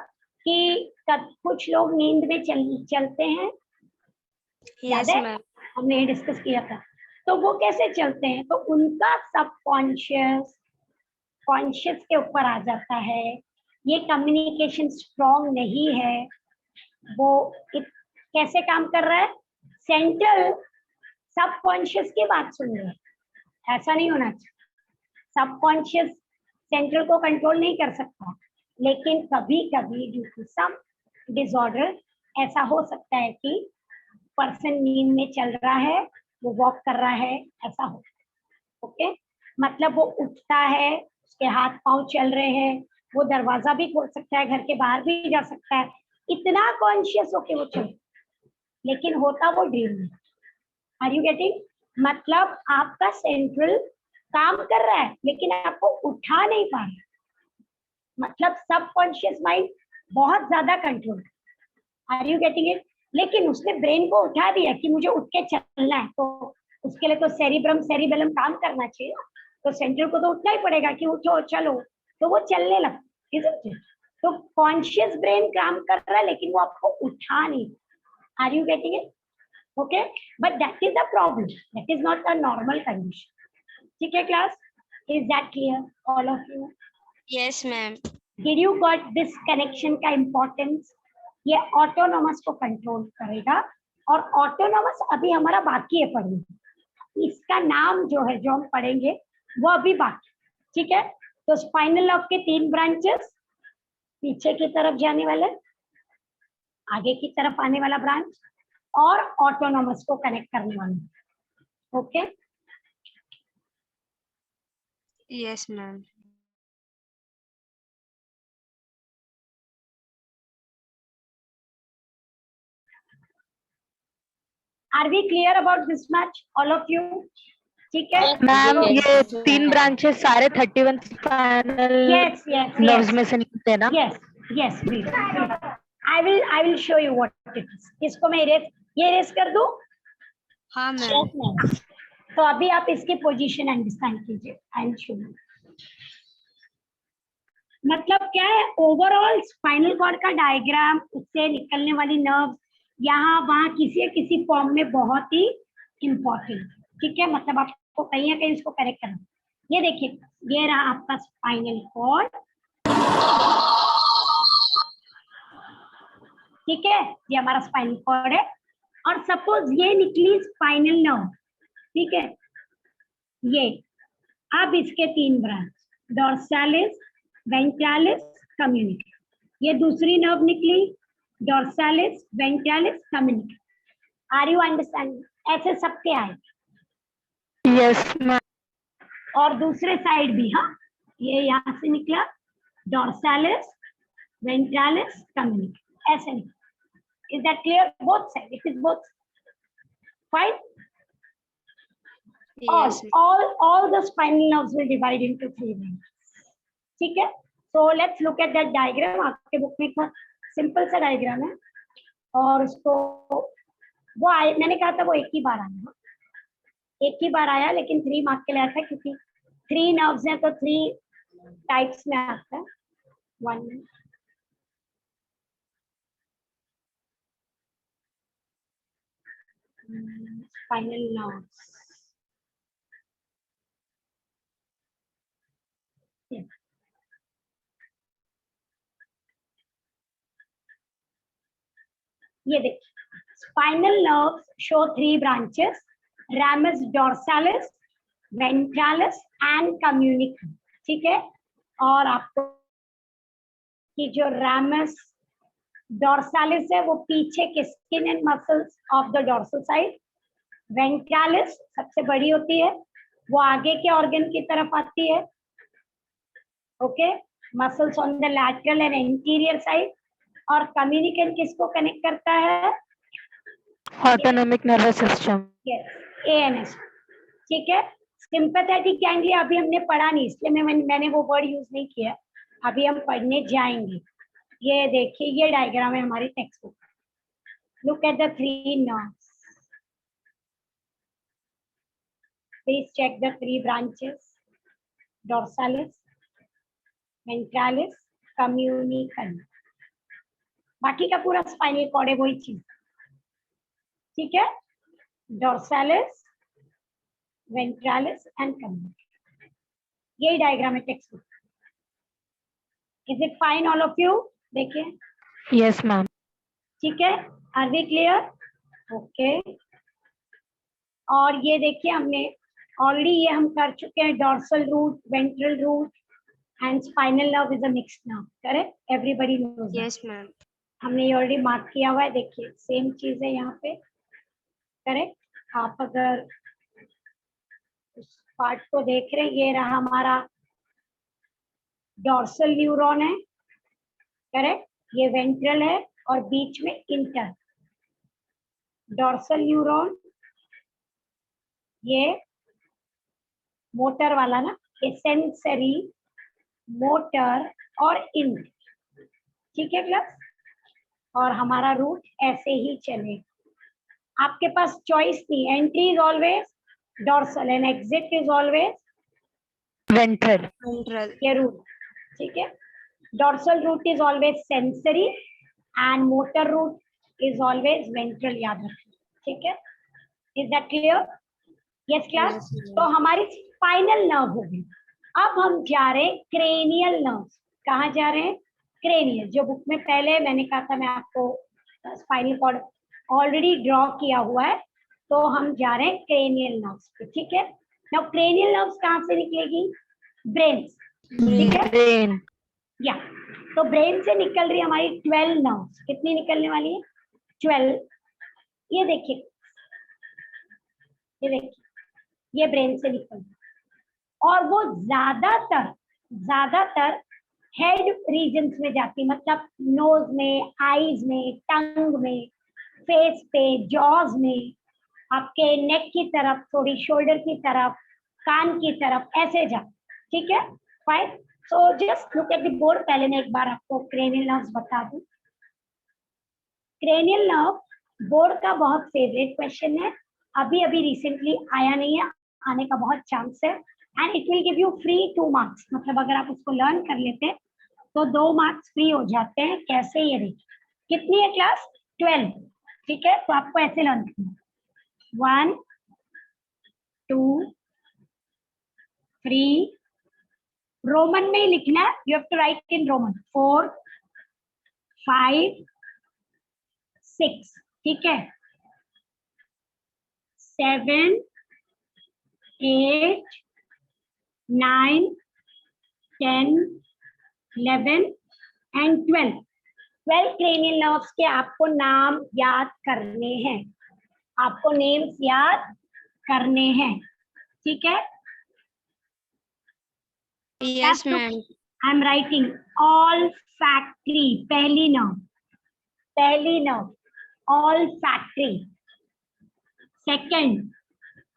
कि कुछ लोग नींद में चलते हैं, याद Yes, है? ma'am. हमने ये डिस्कस किया था। तो वो कैसे चलते हैं? तो उनका सबकॉन्शियस कॉन्शियस के ऊपर आ जाता है, ये कम्युनिकेशन स्ट्रॉन्ग नहीं है, वो कैसे काम कर रहा है? सेंट्रल सबकॉन्शियस की बात सुन रहा है, ऐसा नहीं होना चाहिए। सबकॉन्शियस सेंट्रल को कंट्रोल नहीं कर सकता, लेकिन कभी कभी ड्यू टू सम डिसऑर्डर ऐसा हो सकता है कि पर्सन नींद में चल रहा है, वो वॉक कर रहा है, ऐसा हो, ओके। मतलब वो उठता है, उसके हाथ पांव चल रहे हैं, वो दरवाजा भी खोल सकता है, घर के बाहर भी जा सकता है, इतना कॉन्शियस होके वो चल, लेकिन होता वो ड्रीम में। Are you getting? मतलब आपका सेंट्रल काम कर रहा है, लेकिन आपको उठा नहीं पा रहा, मतलब सबकॉन्शियस माइंड बहुत ज्यादा control. Are you getting it? लेकिन उसने ब्रेन को उठा दिया कि मुझे उठ के चलना है, तो उसके लिए तो सेरिब्रम सेरिबेलम काम करना चाहिए ना, तो सेंट्रल को तो उठना ही पड़ेगा कि उठो चलो, तो वो चलने लगता है। तो कॉन्शियस ब्रेन काम कर रहा है लेकिन वो आपको उठा नहीं। Are you getting it? Okay, but that is the problem, that is not a normal condition. ठीक है class, is that clear all of you? Yes, ma'am. Did you got this connection का इंपॉर्टेंस? ये autonomous को control करेगा, और autonomous अभी हमारा बाकी है पढ़ने, इसका नाम जो है जो हम पढ़ेंगे वो अभी बाकी। ठीक है, तो स्पाइनल नर्व के 3 ब्रांचेस, पीछे की तरफ जाने वाले, आगे की तरफ आने वाला ब्रांच, और ऑटोनोमस को कनेक्ट करने वाला। Okay, Yes, ma'am. Are we clear about this much all of you? ठीक है, मैम Yes, ये ma'am. 3 ब्रांचेस सारे 31 spinal yes yes nerves yes में से निकलते हैं ना? Yes yes please, I will show you what it is. इसको मैं ये इरेज कर दूं? हाँ मैम. Yes, ma'am. तो अभी आप इसकी पोजीशन अंडरस्टैंड कीजिए, आई एम शो यू। मतलब क्या है, ओवरऑल स्पाइनल कॉर्ड का डायग्राम, उससे निकलने वाली नर्व यहाँ वहाँ किसी न किसी फॉर्म में बहुत ही इंपॉर्टेंट। ठीक है, मतलब आपको कहीं ना कहीं इसको करेक्ट करना। ये देखिए, ये रहा आपका स्पाइनल कॉर्ड। ठीक है, ये हमारा स्पाइनल कॉर्ड है, और सपोज ये निकली स्पाइनल नर्व। ठीक है, ये अब इसके 3 ब्रांच, डॉर्सालिस, वेंट्रालिस, कम्युनिकस। ये दूसरी नर्व निकली, dorsalis, ventralis, communicans. Are you understand? ऐसे सबके आए, यस मैम। और दूसरे साइड भी, हाँ, ये यहाँ से निकला, डॉर्सालिस, वेंट्रालिस, कम्युनिकस, ऐसे निकला। Is that clear? Both side, it is both fine. Yes, ma'am. all the spinal nerves will divide into 3 branches. ठीक है, so let's look at that diagram। आपके बुक में एक बहुत सिंपल सा डायग्राम है, और उसको वो मैंने कहा था वो एक ही बार आया, एक ही बार आया, लेकिन 3 मार्क के लिए आया था क्योंकि 3 नर्व्स हैं तो 3 टाइप्स में आता है। 1 स्पाइनल नर्व्स। ये देखिए, spinal nerves show 3 branches, ramus dorsalis, ventralis and communicus। ठीक है, और आपको कि जो ramus dorsalis है वो पीछे के skin and muscles of the dorsal side, ventralis सबसे बड़ी होती है, वो आगे के ऑर्गन की तरफ आती है। Okay, muscles on the lateral and anterior side, और कम्युनिकेशन किसको कनेक्ट करता है? Autonomic nervous system. एएनएस। ठीक है, सिंपैथेटिक गैंग्लिया अभी हमने पढ़ा नहीं, इसलिए मैंने वो वर्ड यूज नहीं किया, अभी हम पढ़ने जाएंगे। ये देखिए, ये डायग्राम है हमारी textbook. Look at the 3 nerves, please check the 3 branches, dorsalis, ventralis, communicans. बाकी का पूरा स्पाइनल कॉर्ड है, वही चीज। ठीक है, डॉर्सालिस, वेंट्रालिस एंड कम्युनिकस, यही डायग्राम है text book. Is it fine all of you? देखिए, यस मैम। ठीक है, आर वी क्लियर? ओके, और ये देखिए हमने ऑलरेडी ये हम कर चुके हैं, dorsal root, ventral root and spinal nerve is a mixed nerve. Correct, everybody knows that. Yes, ma'am. हमने ये ऑलरेडी मार्क किया हुआ है, देखिए सेम चीज है यहाँ पे। करेक्ट, आप अगर उस पार्ट को देख रहे हैं, ये रहा हमारा डॉर्सल न्यूरॉन है। करेक्ट, ये वेंट्रल है, और बीच में इंटर डॉर्सल न्यूरॉन, ये मोटर वाला ना, ये सेंसरी, मोटर और इंट। ठीक है क्लास, और हमारा रूट ऐसे ही चलेगा। आपके पास चॉइस नहीं, entry is always dorsal and exit is always Ventral. Ventral. ये रूट, ठीक है। Dorsal root is always sensory and motor root is always ventral, याद रखिए, ठीक है। Is that clear? Yes class. Yes, ma'am. तो हमारी स्पाइनल नर्व हो गई। अब हम जा रहे हैं क्रेनियल नर्व। कहाँ जा रहे हैं? क्रेनियल। जो बुक में पहले मैंने कहा था, मैं आपको स्पाइनल कॉर्ड ऑलरेडी ड्रॉ किया हुआ है, तो हम जा रहे हैं क्रेनियल नर्व्स पे, ठीक है। नाउ क्रेनियल नर्व्स कहाँ से निकलेगी? ब्रेन, ठीक है। Brain. या तो ब्रेन से निकल रही है हमारी 12 नर्व्स। कितनी निकलने वाली है? 12। ये देखिए, ये देखिए, ये ब्रेन से निकल रही है। और वो ज्यादातर हेड रीजन्स में जाती है, मतलब नोज में, आईज में, टंग में, फेस पे, जॉज में, आपके नेक की तरफ, थोड़ी शोल्डर की तरफ, कान की तरफ, ऐसे जा, ठीक है। Fine. So just look at the board. पहले मैं एक बार आपको क्रेनियल नर्व्स बता दूं। क्रेनियल नर्व बोर्ड का बहुत फेवरेट क्वेश्चन है, अभी अभी रिसेंटली आया नहीं है, आने का बहुत चांस है, and it will give you free 2 marks. मतलब अगर आप उसको लर्न कर लेते हैं तो 2 मार्क्स फ्री हो जाते हैं। कैसे? ये देखिए, कितनी है क्लास? 12, ठीक है। तो आपको ऐसे लर्न करना, 1 2 3, रोमन में ही लिखना है, you have to write in Roman, 4 5 6, ठीक है, 7 8 9 10 11 एंड 12। 12 क्रेनियल नर्व्स के आपको नाम याद करने हैं, आपको नेम्स याद करने हैं, ठीक है। Yes, ma'am. I am writing olfactory, पहली nerve olfactory. Second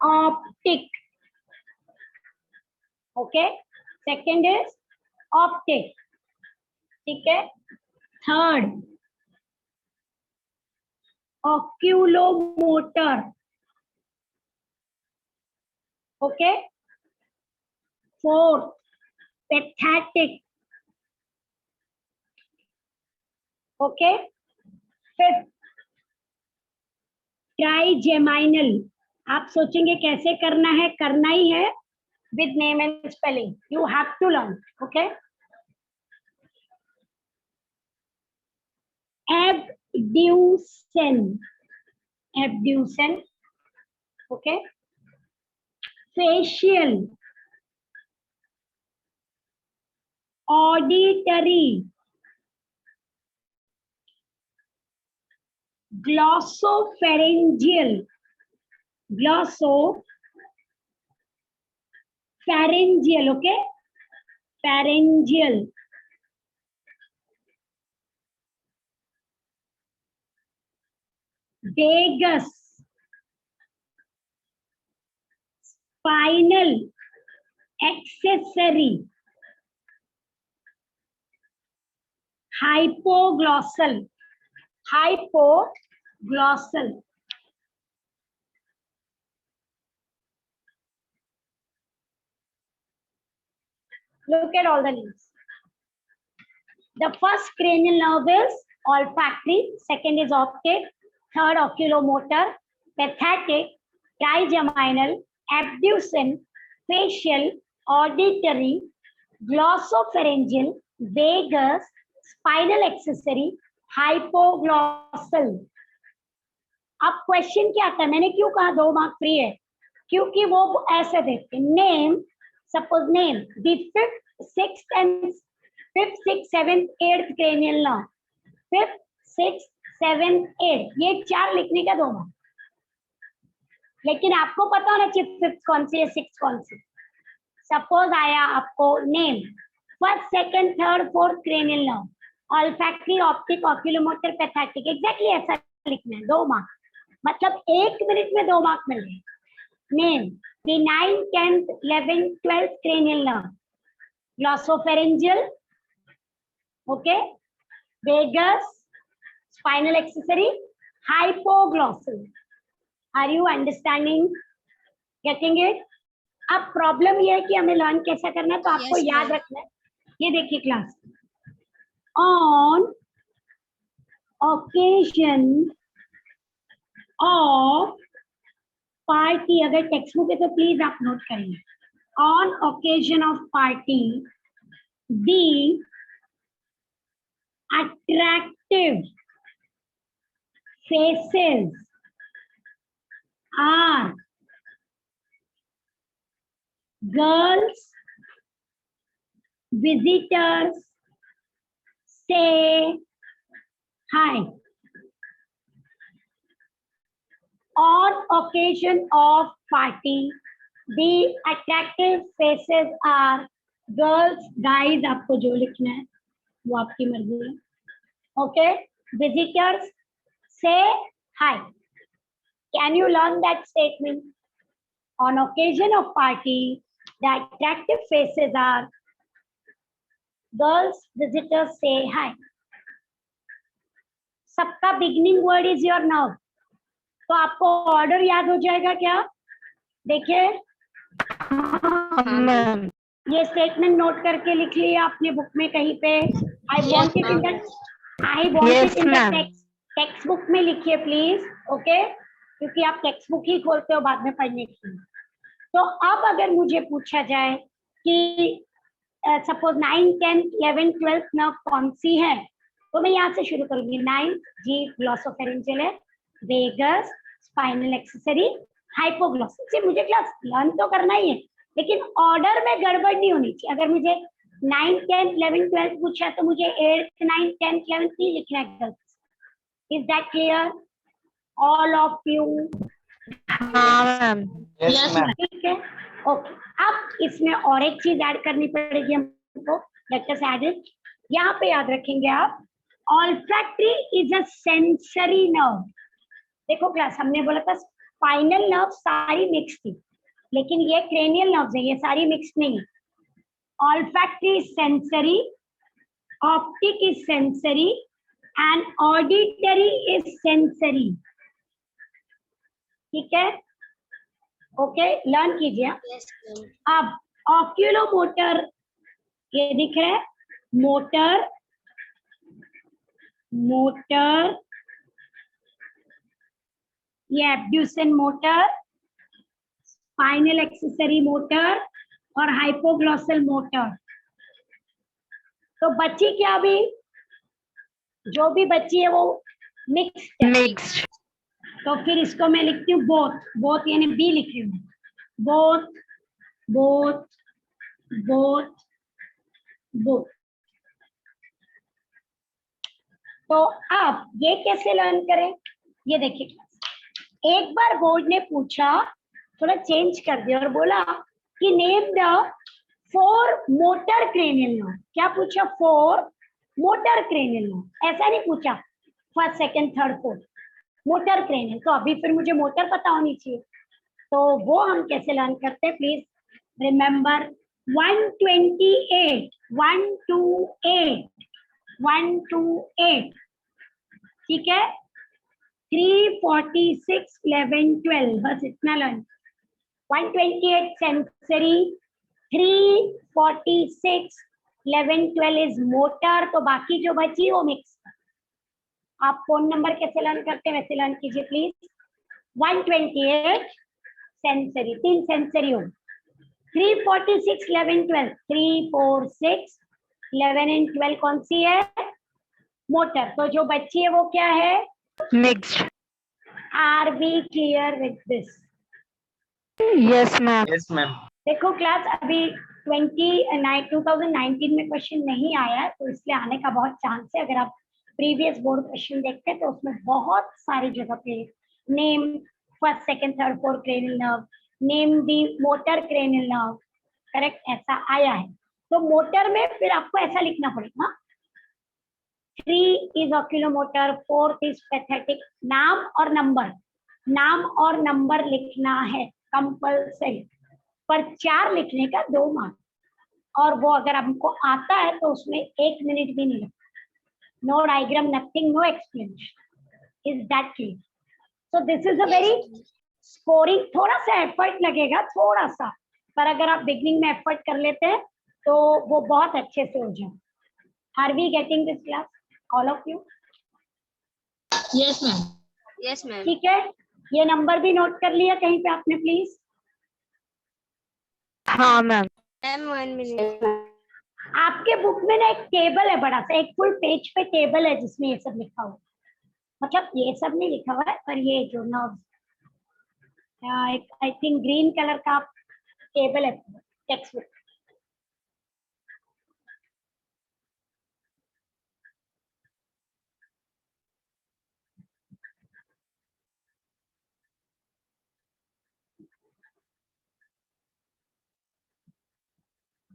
optic, okay, second is optic, ठीक है। Third oculomotor, okay. Fourth pathetic, okay. Fifth trigeminal. आप सोचेंगे कैसे करना है, करना ही है with name and spelling, you have to learn, okay. Abducens, okay. Facial, auditory, glossopharyngeal, okay, pharyngeal, vagus, spinal accessory, hypoglossal, look at all the names. The first cranial nerve is olfactory, second is optic, third oculomotor, pathetic, trigeminal, abducen, facial, auditory, glossopharyngeal, vagus, spinal accessory, hypoglossal. अब question क्या आता है? मैंने क्यों कहा 2 mark free है? क्योंकि वो ऐसे देते, name, suppose name the 5th 6th and 5th 6th 7th 8th cranial nerve, 5th 6th 7th 8th, ये 4 लिखने का 2 मार्क। लेकिन आपको पता होना चाहिए 5th कौन सी है, 6th कौन सी। सपोज आया आपको name 1st 2nd 3rd 4th cranial nerve, olfactory, optic, oculomotor, pathetic, exactly ऐसा लिखना है, 2 मार्क। मतलब 1 मिनट में 2 मार्क मिल गए। Name the 9th 10th 11th 12th cranial nerve, glossopharyngeal, okay, vagus, spinal accessory, hypoglossal. Are you understanding? Getting it? अब problem ये है कि हमें लर्न कैसा करना है, तो आपको Yes, याद ma'am. रखना है. ये देखिए class, on occasion of party, अगर टेक्स्ट बुक है तो प्लीज आप नोट करेंगे. On occasion of party, the attractive faces are girls, visitors say hi. On occasion of party, the attractive faces are girls, guys. आपको जो लिखना है वो आपकी मर्जी है. Okay, visitors say hi. Can you learn that statement? On occasion of party, the attractive faces are girls, visitors say hi. सबका beginning word is your noun. तो आपको ऑर्डर याद हो जाएगा क्या? देखिए, मैम ये स्टेटमेंट नोट करके लिख लिया आपने बुक में कहीं पे. I want it in the Yes, ma'am. Text book में लिखिए प्लीज. ओके, क्योंकि आप टेक्स्ट बुक ही खोलते हो बाद में पढ़ने के लिए. तो अब अगर मुझे पूछा जाए कि सपोज 9, 10, 11, 12 नर्व कौन सी है, तो मैं यहाँ से शुरू करूंगी. 9 जी ग्लॉसोफेरिंजियल है, वेगस, स्पाइनल एक्सेसरी, हाइपोग्लॉसस. से मुझे क्लास लर्न तो करना ही है, लेकिन ऑर्डर में गड़बड़ नहीं होनी चाहिए. अगर मुझे 9, 10, 11, 12 पूछा तो मुझे 8, 9, 10, 11 नहीं लिखना है. Is that clear all of you? हाँ मैम. Yes, ma'am. ठीक है, ओके. अब इसमें और एक चीज ऐड करनी पड़ेगी हमको. Let us add it. यहाँ पे याद रखेंगे आप, olfactory is a sensory nerve. देखो क्लास, हमने बोला था स्पाइनल नर्व सारी मिक्स थी, लेकिन ये क्रेनियल नर्व्स है, ये सारी मिक्स नहीं है. olfactory is sensory, optic is sensory, and auditory is sensory. ठीक है, ओके, लर्न कीजिए. Yes, ma'am. अब ऑक्यूलोमोटर, ये दिख रहा है, मोटर, मोटर, ये एब्ड्यूसन मोटर, स्पाइनल एक्सेसरी मोटर और हाइपोग्लॉसल मोटर. तो बच्ची क्या भी, जो भी बच्ची है वो मिक्स्ड है. Mixed. तो फिर इसको मैं लिखती हूँ बोथ. बोथ यानी बी लिख रही हूँ. Both, both, both, both. तो अब ये कैसे लर्न करें, ये देखिए क्लास. एक बार बोर्ड ने पूछा, थोड़ा चेंज कर दिया और बोला कि name the 4 motor cranial nerve. क्या पूछा? 4 मोटर क्रेनियल नर्व. ऐसा नहीं पूछा first, second, third, fourth, motor cranial. तो अभी फिर मुझे मोटर पता होनी चाहिए. तो वो हम कैसे लर्न करते हैं, प्लीज रिमेम्बर. 128, 128, 128. ठीक है, 346, 11, 12, बस इतना लर्न. 128 sensory, 346, 11, 12 is motor. तो बाकी जो बची वो मिक्स. आप फोन नंबर कैसे लर्न करते हैं वैसे लर्न कीजिए प्लीज. 128 सेंसरी, 3 सेंसरी हो. 346, 11, 12, 3, 4, 6, 11 एंड 12 कौन सी है? मोटर. तो जो बची है वो क्या है? Mixed. Are we clear with this? Yes, ma'am. Yes, ma'am. देखो क्लास, अभी 2019 में क्वेश्चन नहीं आया है, तो इसलिए आने का बहुत चांस है. अगर आप प्रीवियस बोर्ड क्वेश्चन देखते हैं तो उसमें बहुत सारी जगह पे name first, second, third, fourth cranial nerve, name the motor cranial nerve, correct, ऐसा आया है. तो मोटर में फिर आपको ऐसा लिखना पड़ेगा. 3 इज ऑक्यूलोमोटर, 4 इज पैथेटिक. नाम और नंबर, नाम और नंबर लिखना है कंपल्सरी. पर 4 लिखने का 2 मार्क. और वो अगर आपको आता है तो उसमें 1 मिनट भी नहीं लगता. No diagram, nothing, no explanation. Is that clear? So this is a very scoring, थोड़ा सा एफर्ट लगेगा, थोड़ा सा, पर अगर आप बिगनिंग में एफर्ट कर लेते हैं तो वो बहुत अच्छे से हो जाए. Are we getting this class, all of you? Yes, ma'am. Yes, ma'am. ठीक है, ये नंबर भी नोट कर लिया कहीं पे आपने प्लीज. हाँ मैम. Ma'am, 1 minute. आपके बुक में ना एक टेबल है बड़ा सा, एक फुल पेज पे टेबल है जिसमें ये सब लिखा हुआ है. मतलब ये सब नहीं लिखा हुआ है, पर ये जो nerves, I think green colour का टेबल है text book.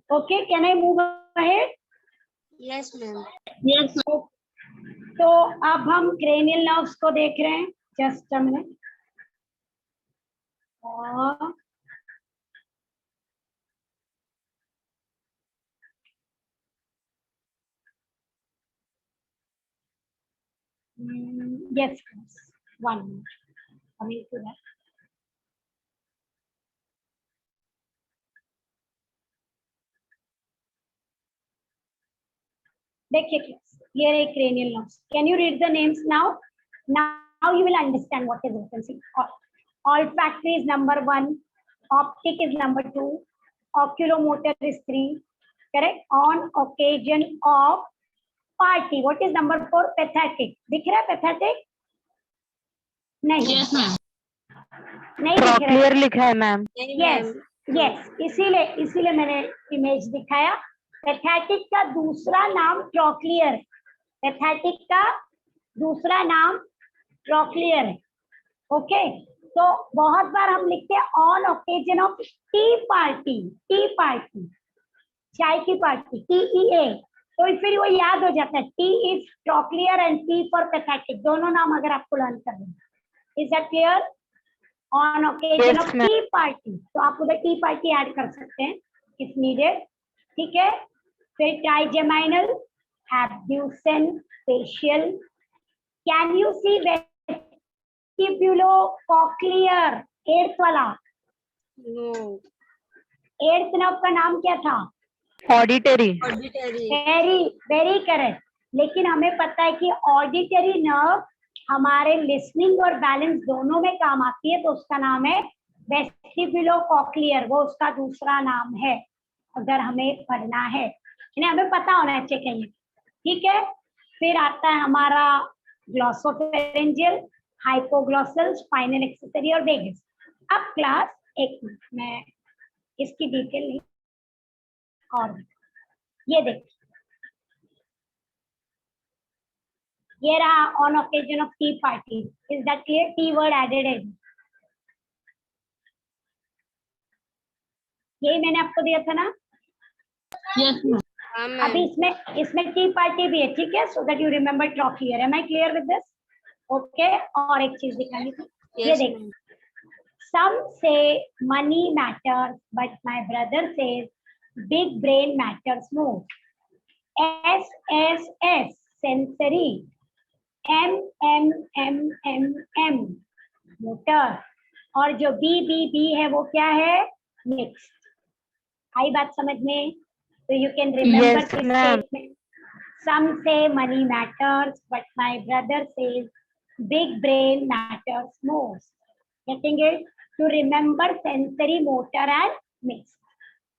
Okay, can I move ahead? Yes, ma'am. Yes, ma'am. तो अब हम क्रेनियल नर्व्स को देख रहे हैं. Just a minute. और yes, please. 1 minute. Coming to that. देखिए class, here are cranial nerves. Can you read the names now? Now you will understand what is frequency. Olfactory is number 1, optic is number 2, oculomotor is 3. Correct? On occasion of party. What is number 4? Pathetic. दिख रहा है pathetic? नहीं. Yes, ma'am. नहीं दिख रहा है. Proclear लिखा है मैम. यस यस, इसीलिए मैंने इमेज दिखाया. पैथेटिक का दूसरा नाम ट्रोक्लियर है. पैथेटिक का दूसरा नाम ट्रोक्लियर है. ओके, तो बहुत बार हम लिखते हैं on occasion of tea party. T party, चाय की पार्टी, TEA. तो फिर वो याद हो जाता है. T is trochlear and T for pathetic. दोनों नाम अगर आपको लर्न करना है. Is that clear? On occasion Yes, of ma'am. T party, तो आप उधर टी पार्टी ऐड कर सकते हैं इफ नीडेड. ठीक है. फिर trigeminal, abducens, facial. Can you see vestibulocochlear? Eighth वाला, No. एर्थ नर्व का नाम क्या था? Auditory. Auditory. Very very correct. लेकिन हमें पता है कि ऑडिटरी नर्व हमारे लिसनिंग और बैलेंस दोनों में काम आती है, तो उसका नाम है वेस्टिब्यूलोकॉक्लियर. वो उसका दूसरा नाम है अगर हमें पढ़ना है, यानी हमें पता होना चाहिए. ठीक है. फिर आता है हमारा ग्लॉसोफेरेंजियल, हाइपोग्लॉसल, स्पाइनल एक्सेसरी और वेगस. अब क्लास एक मिनट, मैं इसकी डिटेल नहीं. और ये देखिए, ये रहा on occasion of tea party. Is that clear? Tea word added है. यही मैंने आपको दिया था ना. Yes, ma'am. हाँ, अभी ma'am. इसमें टी पार्टी भी है. ठीक है, so that you remember trochlear. Am I clear with this? Okay. और एक चीज दिखानी थी. ये Yes, देखिए, ma'am. some say money matters, but my brother says big brain matters more. SSS, sensory. M motor. और जो B है वो क्या है? Mixed. आई बात समझ में? So you can remember Yes, this ma'am. statement. Some say money matters, but my brother says big brain matters most. Getting it? To remember sensory, motor and mixed.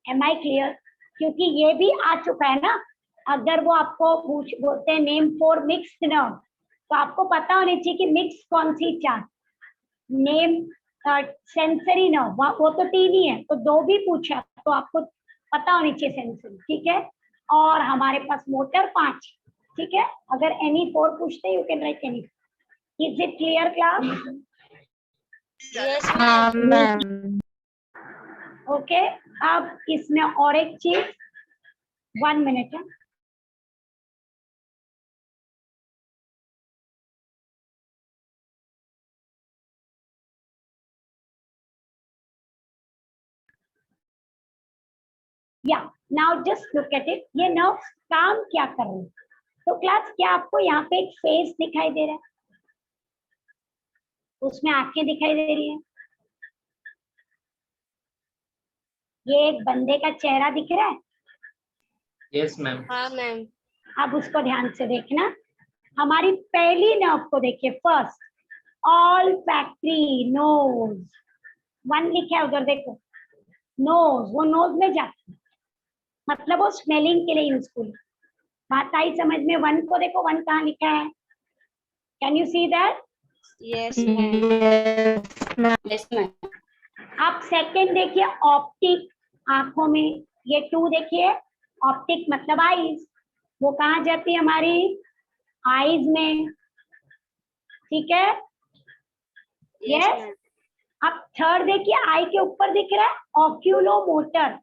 Am I clear? क्योंकि ये भी आ चुका है ना. अगर वो आपको बोलते हैं नेम फॉर मिक्स्ड नर्व, तो आपको पता होनी चाहिए कि मिक्स कौन सी चार. नेम सेंसरी नर्व, वो तो टी नहीं है, तो 2 भी पूछा तो आपको पता होनी चाहिए सेंसरी. ठीक है. और हमारे पास मोटर 5. ठीक है. अगर एनी 4 पूछते you can write any. Is it clear class? Yes, हाँ ma'am. मैम. ओके. अब इसमें और एक चीज, 1 मिनट है. या now just look at it. ये नर्व्स काम क्या कर रहे हैं? तो क्लास क्या आपको यहाँ पे एक फेस दिखाई दे रहा है, उसमें आंखें दिखाई दे रही है, ये एक बंदे का चेहरा दिख रहा है। Yes ma'am. हाँ मैम। अब उसको ध्यान से देखना, हमारी पहली नर्व को देखिए, first all factory nose, one लिखा है उधर देखो, नोज, वो नोज में जाती है, मतलब वो स्मेलिंग के लिए यूजफुल। बात आई समझ में? वन को देखो, वन कहाँ लिखा है, can you see that? Yes ma'am. Yes, ma'am. Yes ma'am. आप सेकंड देखिए, ऑप्टिक, आंखों में, ये टू देखिए, ऑप्टिक मतलब आईज, वो कहाँ जाती है हमारी आईज में, ठीक है? Yes Yes. मैम। अब थर्ड देखिए, आई के ऊपर दिख रहा है ऑक्यूलोमोटर,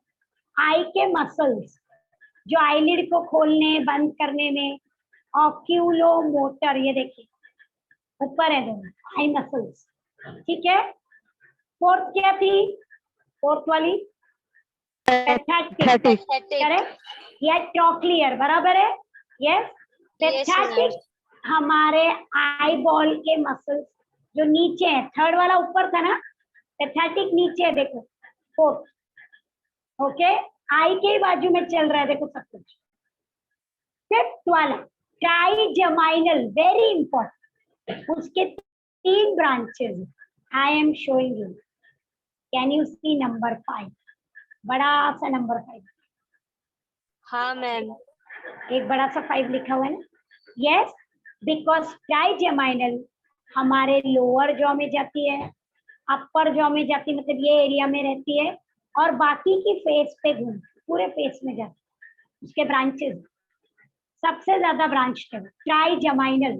आई के मसल्स जो आईलिड को खोलने बंद करने में, ऑक्यूलोमोटर, ये देखिए ऊपर है दोनों आई मसल्स, ठीक है? फोर्थ क्या थी, फोर्थ वाली पैथेटिक, Pathetic. करेक्ट? ये ट्रॉक्लियर, बराबर है? यस, Yes, पैथेटिक हमारे आई बॉल के मसल्स जो नीचे है, थर्ड वाला ऊपर था ना, पैथेटिक नीचे है, देखो फोर्थ, ओके? आई के बाजू में चल रहा है, देखो सब कुछ। फिफ्थ वाला ट्राइजेमाइनल, वेरी इंपॉर्टेंट, उसके 3 branches, I am showing you, can you see number 5, बड़ा सा नंबर 5, हाँ मैम। एक बड़ा सा 5 लिखा हुआ है ना, यस, बिकॉज ट्राइजेमाइनल हमारे लोअर जॉ में जाती है, अपर जॉ में जाती है, मतलब ये एरिया में रहती है, और बाकी की फेस पे घूम, पूरे फेस में जाती है, उसके ब्रांचेस, सबसे ज्यादा ब्रांच है ट्राइजेमाइनल,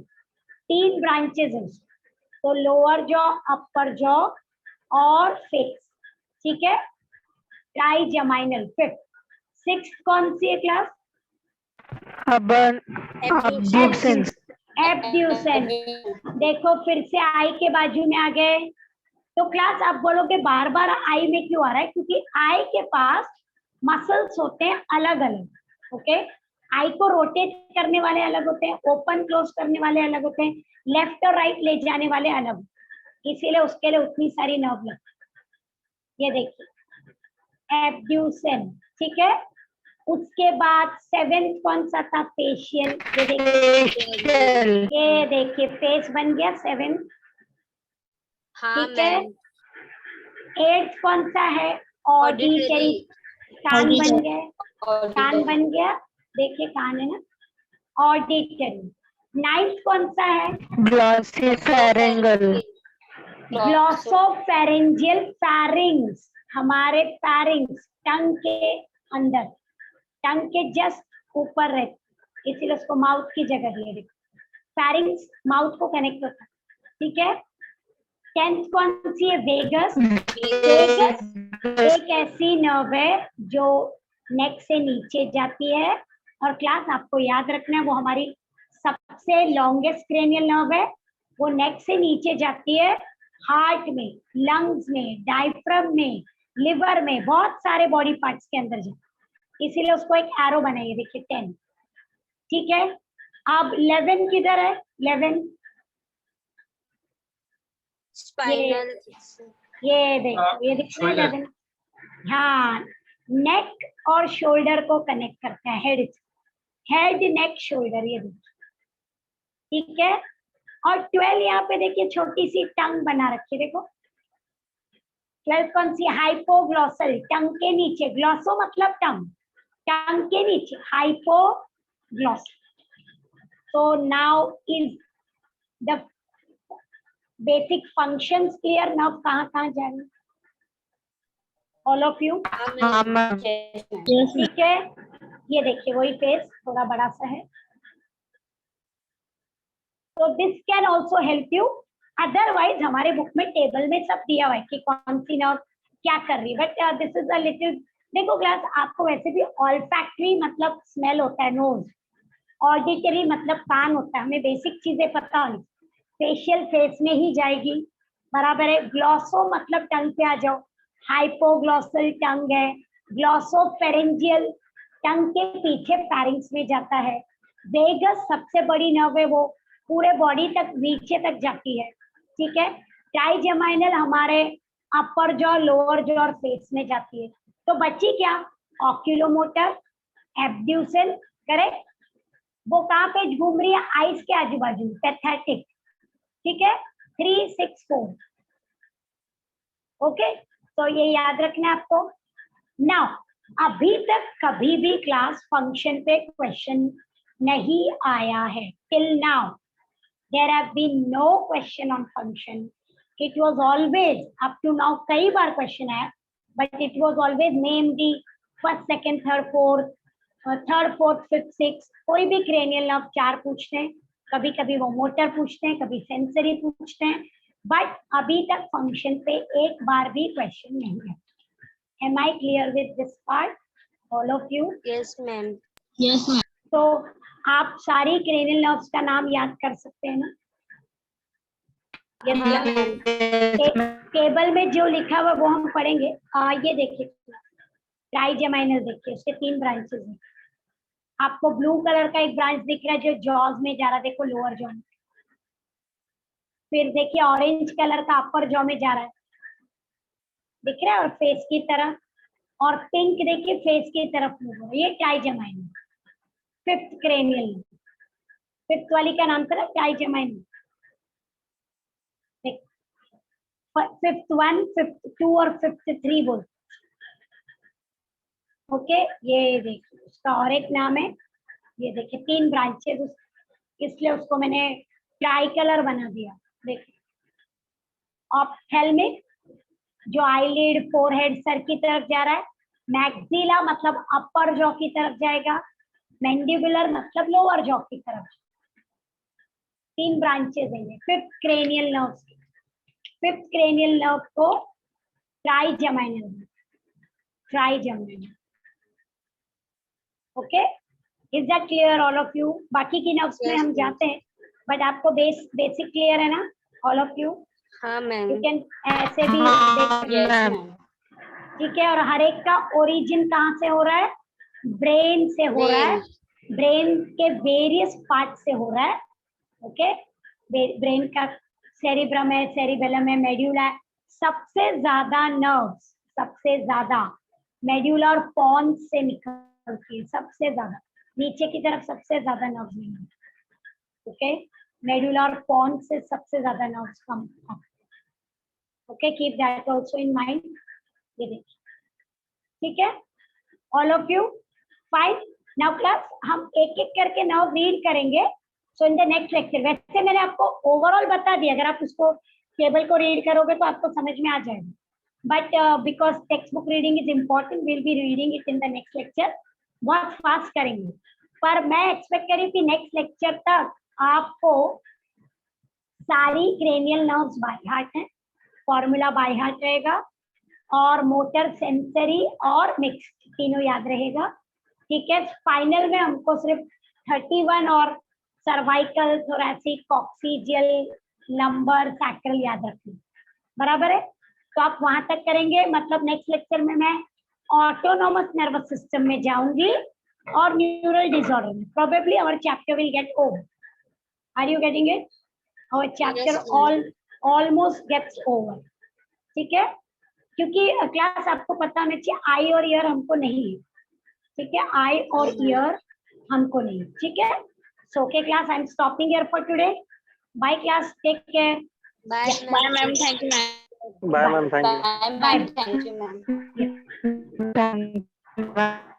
3 ब्रांचेस है, तो लोअर जॉ, अपर जॉ और फेस, ठीक है? ट्राइजेमाइनल। फिफ्थ, सिक्स्थ कौन सी है क्लास? Abducens. एब्ड्यूसेंस, देखो फिर से आई के बाजू में आ गए। तो क्लास आप बोलोगे बार बार आई में क्यों आ रहा है, क्योंकि आई के पास मसल्स होते हैं अलग अलग, ओके? आई को रोटेट करने वाले अलग होते हैं, ओपन क्लोज करने वाले अलग होते हैं, लेफ्ट और राइट ले जाने वाले अलग, इसीलिए उसके लिए उतनी सारी नर्व लगती है। ये देखिए एब्ड्यूसेन, ठीक है? उसके बाद 7th कौन सा था, फेशियल, Facial. ये देखिए फेस बन गया 7th, हाँ ठीक है? मैम। 8th कौन सा है, ऑडिटरी, कान बन गया, कान बन गया, देखिए कान है ना, ऑडिटरी। 9th कौन सा है, Glossopharyngeal. ग्लॉसोफेरेंजियल, फैरिंग्स, हमारे फैरिंग्स टंग के अंदर, टंग के जस्ट ऊपर रहते, इसीलिए उसको माउथ की जगह दिए, देखो फैरिंग्स माउथ को कनेक्ट होता है, ठीक है? 10th कौन सी है, वेगस। वेगस एक ऐसी नर्व है जो नेक से नीचे जाती है, और क्लास आपको याद रखना है वो हमारी सबसे लॉन्गेस्ट क्रेनियल नर्व है, वो नेक से नीचे जाती है, हार्ट में, लंग्स में, डायफ्राम में, लिवर में, बहुत सारे बॉडी पार्ट्स के अंदर जाती है, इसीलिए उसको एक एरो बनाइए, देखिए 10, ठीक है? अब 11 किधर है, 11 स्पाइनल। ये देखो, ये दिख रहा है 11, हाँ, नेक और शोल्डर को कनेक्ट करता है, हेड, हेड नेक शोल्डर, ये देखिए, ठीक है? और 12 यहाँ पे देखिए छोटी सी टंग बना रखी है, देखो 12 कौन सी, हाइपोग्लॉसल, टंग के नीचे, ग्लॉसो मतलब टंग, टंग के नीचे hypoglossal. So now is the basic functions clear? Now कहाँ कहाँ जाएंगे all of you? हाँ मैम. ठीक है, ये देखिए वही फेस थोड़ा बड़ा सा है, तो this can also help you, otherwise हमारे बुक में टेबल में सब दिया हुआ है कि कौन सी नर्व क्या कर रही है, but this is a little, देखो क्लास आपको वैसे भी ऑल्फैक्टरी मतलब स्मेल होता है नोज, ऑडिटरी मतलब कान होता है, हमें बेसिक चीजें पता होनी, फेशियल फेस में ही जाएगी, बराबर है? ग्लॉसो मतलब टंग पे आ जाओ, हाइपोग्लॉसल टंग है, ग्लॉसोफेरेंजियल टंग के पीछे फैरिंग्स में जाता है, वेगस सबसे बड़ी नर्व है, वो पूरे बॉडी तक नीचे तक जाती है, ठीक है। ट्राइजेमाइनल हमारे अपर जॉ, लोअर जॉ और फेस में जाती है। तो बच्ची क्या, ऑक्यूलोमोटर, एब्ड्यूसल, करेक्ट। वो कहाँ पे घूम रही है, आइस के आजू बाजू, पैथेटिक, ठीक है। 3, 6, 4, ओके। तो ये याद रखना है आपको। नाउ अभी तक कभी भी क्लास फंक्शन पे क्वेश्चन नहीं आया है, till now there have been no question on function. It was always up to now कई बार क्वेश्चन है, but it was always name the first, second, third, fourth, third, fourth, fifth, sixth. कोई भी cranial nerve 4 पूछते हैं, कभी कभी वो motor पूछते हैं, कभी सेंसरी पूछते हैं, बट अभी तक फंक्शन पे एक बार भी क्वेश्चन नहीं है। Am I clear with this part, all of you? Yes, ma'am. Yes, ma'am. तो आप सारी क्रेनियल नर्व्स का नाम याद कर सकते हैं ना? Yes, हाँ, ma'am. Yes, टेबल में जो लिखा हुआ वो हम पढ़ेंगे। ये देखिए, ट्राइजेमाइनल देखिए, उसके 3 ब्रांचेस हैं। आपको ब्लू कलर का एक ब्रांच दिख रहा है जो जॉज में जा रहा है, देखो लोअर जॉ में। फिर देखिए ऑरेंज कलर का अपर जॉ में जा रहा है, दिख रहा है, और फेस की तरफ। और पिंक देखिए फेस की तरफ मूव हो रहा है, ये ट्राइजेमाइनल। 5th क्रेनियल, 5th वाली का नाम था ट्राइजेमाइनल। 5th 1, 5th 2 और 5th 3 बोल, ओके। ये देखिए उसका और एक नाम है, ये देखिए 3 ब्रांचेस, इसलिए उसको मैंने ट्राई कलर बना दिया। देखिए ऑप्थेल्मिक जो आईलिड, फोरहेड, सर की तरफ जा रहा है। मैक्सिला मतलब अपर जॉ की तरफ जाएगा। मैंडिबुलर मतलब लोअर जॉ की तरफ। 3 ब्रांचेस हैं। 5th cranial nerve, 5th cranial nerve को trigeminal, trigeminal, okay. Is that clear all of you? बाकी की नर्व्स में Yes, हम ma'am. जाते हैं, बट आपको बेसिक क्लियर है ना ऑल ऑफ यू? हाँ, यू ma'am. कैन ऐसे भी हाँ, Yes, ma'am. ma'am. ठीक है। और हर एक का ओरिजिन कहाँ से हो रहा है? ब्रेन से हो रहा है। ब्रेन के वेरियस पार्ट से हो रहा है, ओके। ब्रेन का सेरिब्रम है, सेरिबेलम है, मेड्यूला है। सबसे ज्यादा नर्व्स, सबसे ज्यादा मेड्यूला और पॉन्स से निकलती है, सबसे ज्यादा नीचे की तरफ सबसे ज्यादा नर्व्स नहीं है, ओके। मेड्यूला और पॉन्स से सबसे ज्यादा nerves come, okay. Keep that also in mind. ये देखिए, ठीक है all of you, fine. Now class हम एक एक करके नाउ रीड करेंगे, सो इन द नेक्स्ट लेक्चर। वैसे मैंने आपको ओवरऑल बता दिया, अगर आप उसको टेबल को रीड करोगे तो आपको समझ में आ जाएगा, but because text book reading is important, will be reading it in the next lecture. बहुत फास्ट करेंगे, पर मैं एक्सपेक्ट करी थी नेक्स्ट लेक्चर तक आपको सारी क्रेनियल नर्व्स बाय हार्ट है, फॉर्मूला बाय हार्ट रहेगा, और मोटर, सेंसरी और मिक्स्ड तीनों याद रहेगा, ठीक है। फाइनल में हमको सिर्फ 31 और cervical, thoracic, coccygeal, lumbar, sacral याद रखना, बराबर है। तो आप वहां तक करेंगे, मतलब नेक्स्ट लेक्चर में मैं ऑटोनोमस नर्वस सिस्टम में जाऊंगी और न्यूरल डिसऑर्डर में। Probably our chapter will get over. Are you getting it? Our chapter Yes, ma'am. Almost gets over, ठीक है। क्योंकि क्लास आपको पता होना चाहिए आई और ईयर हमको नहीं है, ठीक है। आई और ईयर हमको नहीं, ठीक है। So okay class, I am stopping here for today. Bye class, take care. Bye, Bye, ma'am. ma'am. Thank you, ma'am. Bye, ma'am. Thank you. Bye, ma'am. Thank you, ma'am. Thank you.